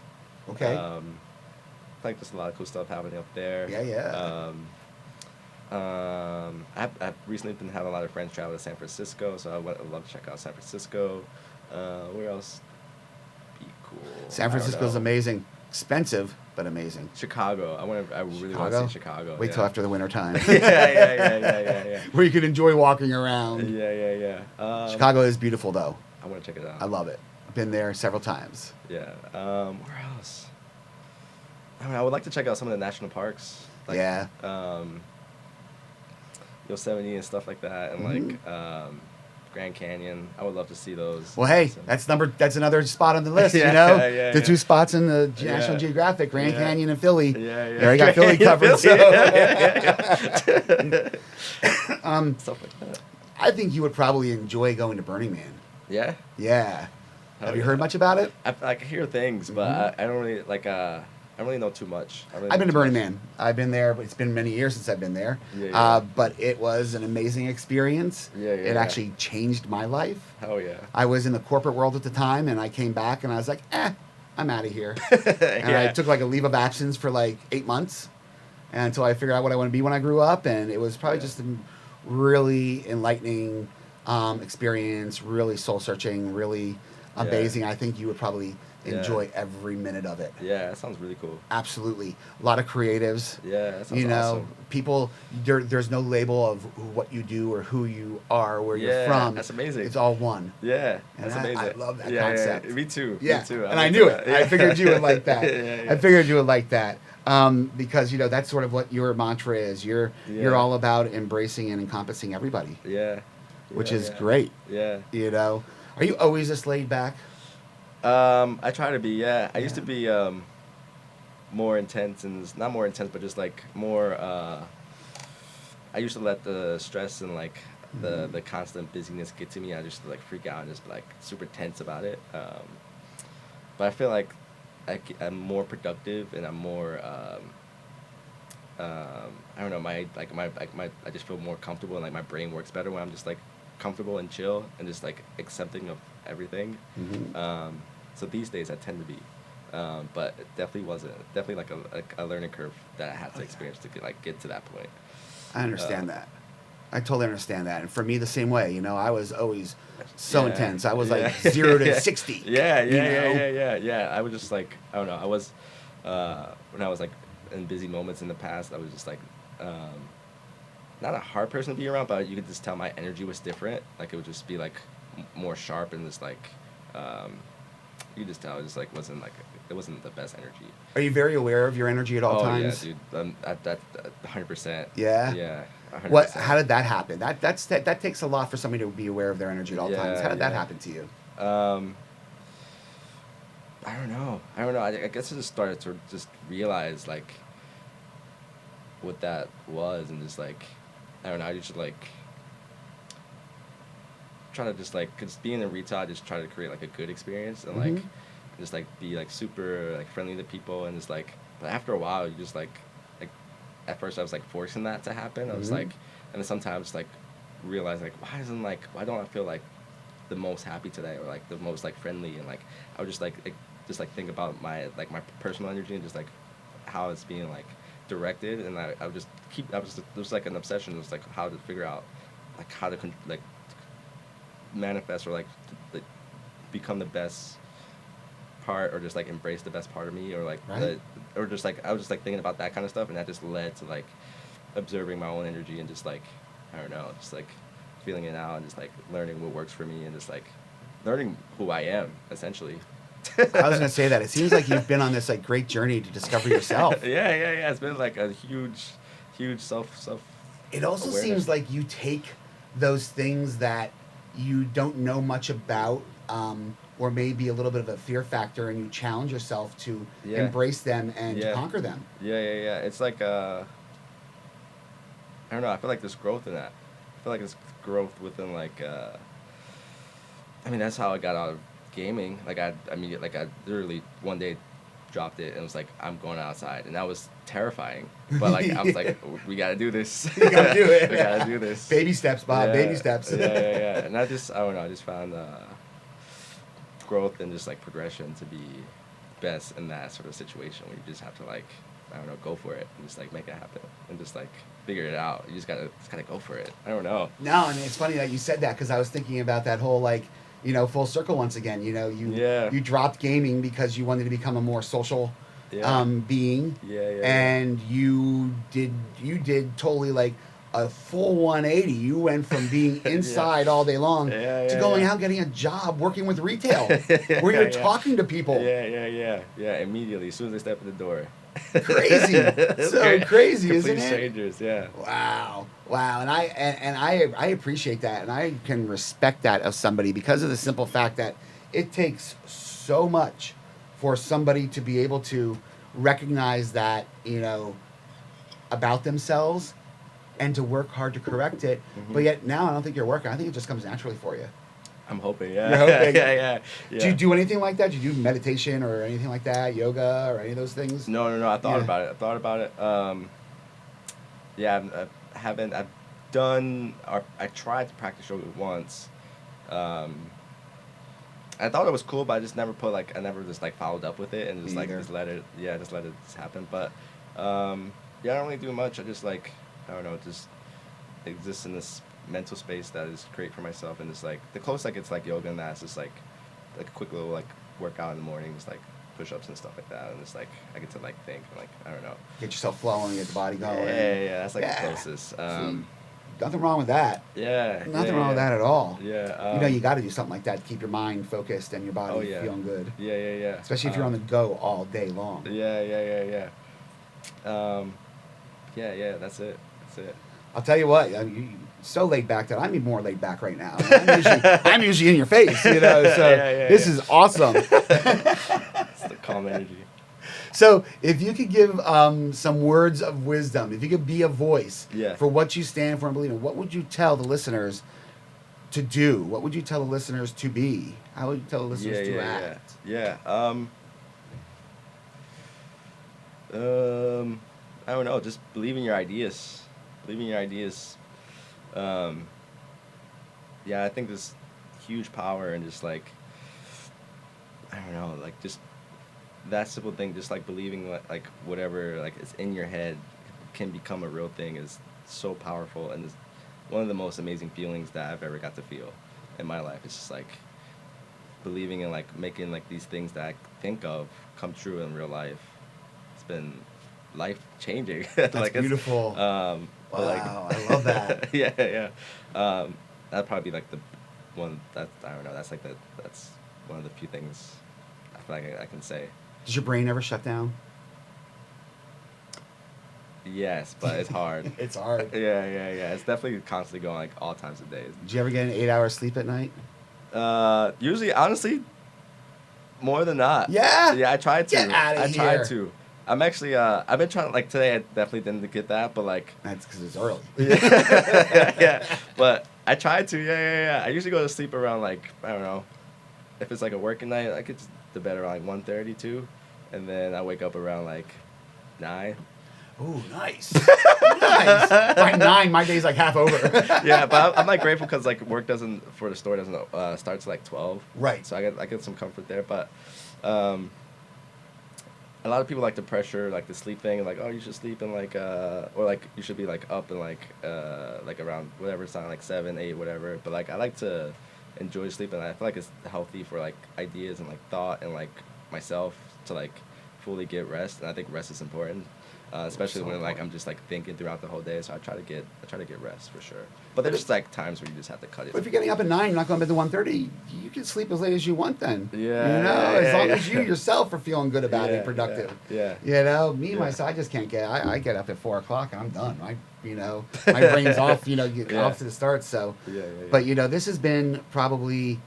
Okay. I think there's a lot of cool stuff happening up there. Yeah. I've recently been having a lot of friends travel to San Francisco, so I'd love to check out San Francisco. Where else? Be cool. San Francisco's amazing. Expensive, but amazing. Chicago. I really want to see Chicago. Wait till after the winter time. Yeah. Where you can enjoy walking around. Yeah. Chicago is beautiful though. I want to check it out. I love it. Been there several times. Yeah. Where else? I mean, I would like to check out some of the national parks. Like, Yeah. Yosemite and stuff like that, and like Grand Canyon. I would love to see those. Well, hey, So- that's another spot on the list. Yeah, you know, yeah, the yeah. two spots in the Yeah. National Geographic, Grand Yeah. Canyon and Philly. Yeah. They already got Philly covered. So. Stuff like that. I think you would probably enjoy going to Burning Man. Yeah. Yeah. Hell Have you yeah. heard much about it? I can hear things, but I don't really like. I don't really know too much. I've been to Burning Man. I've been there, but it's been many years since I've been there. Yeah. But it was an amazing experience. It Yeah. actually changed my life. Hell yeah. I was in the corporate world at the time, and I came back, and I was like, I'm out of here. And I took like a leave of absence for like 8 months until I figured out what I want to be when I grew up. And it was probably just a really enlightening experience, really soul searching, really amazing. I think you would probably enjoy every minute of it. Yeah, that sounds really cool. Absolutely. A lot of creatives. Yeah, that sounds You know, awesome. people, there's no label of what you do or who you are, where you're Yeah, from. that's amazing. It's all one. Yeah, And that's I amazing. love that Yeah, concept. me too. Yeah, Me too. and I like knew that. it. I figured you would like that. Yeah. I figured you would like that because you know that's sort of what your mantra is. You're all about embracing and encompassing everybody, Yeah. which is great. Yeah. You know, are you always this laid back? I try to be. Yeah, I used to be more intense and not more intense, but just like more. I used to let the stress and like the constant busyness get to me. I just like freak out and just like super tense about it. But I feel like I'm more productive and I'm more. I don't know. I just feel more comfortable and like my brain works better when I'm just like comfortable and chill and just like accepting of everything. So these days I tend to be, but it definitely wasn't. Definitely like a learning curve that I had to experience to get to that point. I understand that. I totally understand that. And for me, the same way. You know, I was always so intense. I was like 0 to 60. Yeah. I was just like, I don't know. I was when I was like in busy moments in the past, I was just like not a hard person to be around, but you could just tell my energy was different. Like it would just be like more sharp and just like you could just tell it just like it wasn't the best energy. Are you very aware of your energy at all times? Yeah, dude. That 100%. Yeah. Yeah. 100%. What? How did that happen? That takes a lot for somebody to be aware of their energy at all times. How did that happen to you? I don't know. I guess I just started to just realize like what that was, and just like I don't know. I just like try to just like, cause being in retail, I just try to create like a good experience and like just like be like super like friendly to people, and just like. But after a while, you just like at first I was like forcing that to happen. I was like, and then sometimes like realize like why don't I feel like the most happy today, or like the most like friendly, and like I would just like think about my personal energy and just like how it's being like directed, and I would just there's like an obsession, just like how to figure out like how to like manifest or like become the best part, or just like embrace the best part of me, or like or just like I was just like thinking about that kind of stuff, and that just led to like observing my own energy and just like I don't know, just like feeling it out and just like learning what works for me and just like learning who I am essentially. I was gonna say that it seems like you've been on this like great journey to discover yourself. Yeah. It's been like a huge self. It also awareness. seems like you take those things that you don't know much about, or maybe a little bit of a fear factor, and you challenge yourself to embrace them and to conquer them. Yeah. It's like I don't know. I feel like there's growth in that. I feel like there's growth within like. I mean, that's how I got out of gaming. Like I literally one day dropped it and was like, I'm going outside, and that was terrifying. But like I was like, we gotta do this. You gotta do it. We gotta do this. Baby steps, Bob. Baby steps. Yeah. And I don't know. I just found growth and just like progression to be best in that sort of situation where you just have to like I don't know, go for it and just like make it happen and just like figure it out. You just gotta go for it. I don't know. No, and it's funny that you said that, because I was thinking about that whole like, you know, full circle once again. You know, you dropped gaming because you wanted to become a more social being. Yeah. And you did totally like a full 180. You went from being inside all day long to going out, getting a job, working with retail, where you're talking to people. Yeah. Immediately, as soon as they step in the door. Crazy. So crazy, Complete isn't it? strangers, yeah. Wow. And I appreciate that, and I can respect that of somebody, because of the simple fact that it takes so much for somebody to be able to recognize that, you know, about themselves, and to work hard to correct it. But yet now I don't think you're working. I think it just comes naturally for you. I'm hoping, yeah. You're hoping. Yeah. Do you do anything like that? Do you do meditation or anything like that? Yoga or any of those things? No. I thought about it. I've done, or I tried to practice yoga once. I thought it was cool, but I just never just like followed up with it and just just let it happen. But I don't really do much. I just like, I don't know, just exist in this mental space that is great for myself, and just like the closest I get to like yoga and that's just like a quick little like workout in the morning, just like push-ups and stuff like that, and just like I get to like think and like I don't know, get yourself flowing, get the body going. Yeah, that's like the closest. Nothing wrong with that. Nothing wrong with that at all. Yeah. You know, you got to do something like that to keep your mind focused and your body feeling good. Yeah. Especially if you're on the go all day long. Yeah. That's it. I'll tell you what, you're so laid back that I'm even more laid back right now. I'm usually in your face, you know. So this is awesome. It's the calm energy. So if you could give some words of wisdom, if you could be a voice for what you stand for and believe in, what would you tell the listeners to do? What would you tell the listeners to be? How would you tell the listeners to act? I don't know. Just believe in your ideas. yeah, I think there's huge power in just like, I don't know, like just that simple thing, just like believing like whatever like is in your head can become a real thing is so powerful, and is one of the most amazing feelings that I've ever got to feel in my life. It's just like believing in like making like these things that I think of come true in real life. It's been life changing. That's like beautiful. Wow, I love that. yeah. That'd probably be like the one that I don't know. That's like that's one of the few things I feel like I can say. Does your brain ever shut down? Yes, but it's hard. It's hard. Yeah. It's definitely constantly going like all times of days. Did you ever get an 8-hour sleep at night? Usually, honestly, more than not. Yeah? Yeah, I tried to. Get outta I here. tried to. I'm actually, I've been trying, like, today I definitely didn't get that, but, like... That's because it's early. yeah. But I tried to, yeah. I usually go to sleep around, like, I don't know. If it's, like, a working night, I get to bed around, like, 1:30, 2. And then I wake up around, like, 9. Ooh, nice. Nice. By 9, my day's, like, half over. Yeah, but I'm like, grateful because, like, work for the store doesn't start till, like, 12. Right. So I get some comfort there, but... a lot of people like the pressure, like the sleep thing, like, oh, you should sleep in like, or like you should be like up in like around whatever time, like 7, 8, whatever. But like I like to enjoy sleeping. I feel like it's healthy for like ideas and like thought and like myself to like fully get rest. And I think rest is important, especially So when like I'm just like thinking throughout the whole day. So I try to get rest for sure. But there's just like times where you just have to cut it. But if you're getting up at 9, you're not going to bed to 1:30, you can sleep as late as you want then. Yeah, You know, yeah, as long yeah. as you yourself are feeling good about it, productive. Yeah. You know, me, myself, I just can't get, I get up at 4 o'clock and I'm done. My brain's off, off to the start. So, Yeah. But, this has been probably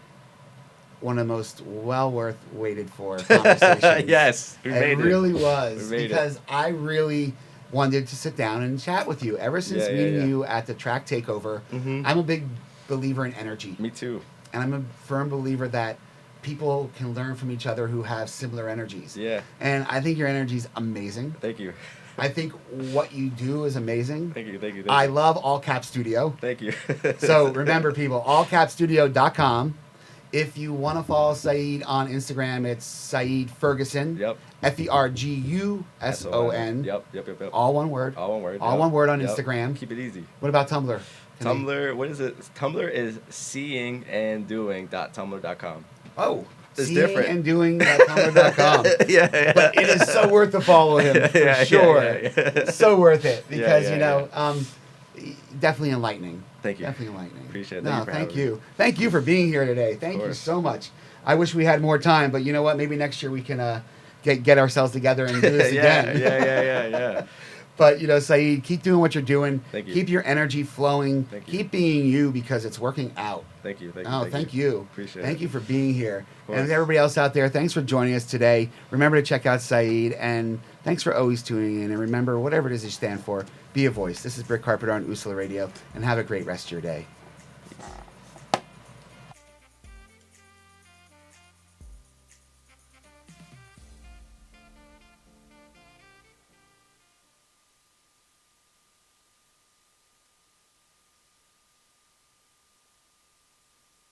one of the most well waited for conversations. Yes, we made It it. really was. We made it. Because I really wanted to sit down and chat with you. Ever since meeting you at the track takeover, I'm a big believer in energy. Me too. And I'm a firm believer that people can learn from each other who have similar energies. Yeah. And I think your energy is amazing. Thank you. I think what you do is amazing. Thank you. I love All Cap Studio. Thank you. So remember, people, allcapstudio.com. If you want to follow Saeed on Instagram, it's Saeed Ferguson. Yep. Ferguson. Yep. All one word. All one word. All yep. one word on Yep. Instagram. Keep it easy. What about Tumblr? Tumblr, what is it? Tumblr is seeinganddoing.tumblr.com. Oh, It's seeing different. and doing Tumblr.com. Yeah. But it is so worth to follow him for sure. Yeah. So worth it because Yeah. definitely enlightening. Thank you. Definitely enlightening. Appreciate it. No, Thank you for thank having you. Thank you for being here today. Thank you course. so much. I wish we had more time, but you know what? Maybe next year we can get ourselves together and do this again. Yeah. But Saeed, keep doing what you're doing. Thank you. Keep your energy flowing. Thank you. Keep being you because it's working out. Thank you. Thank you. Appreciate it. Thank you for being here. course. And everybody else out there, thanks for joining us today. Remember to check out Saeed, and thanks for always tuning in. And remember, whatever it is you stand for, be a voice. This is Britt Carpenter on Usula Radio, and have a great rest of your day.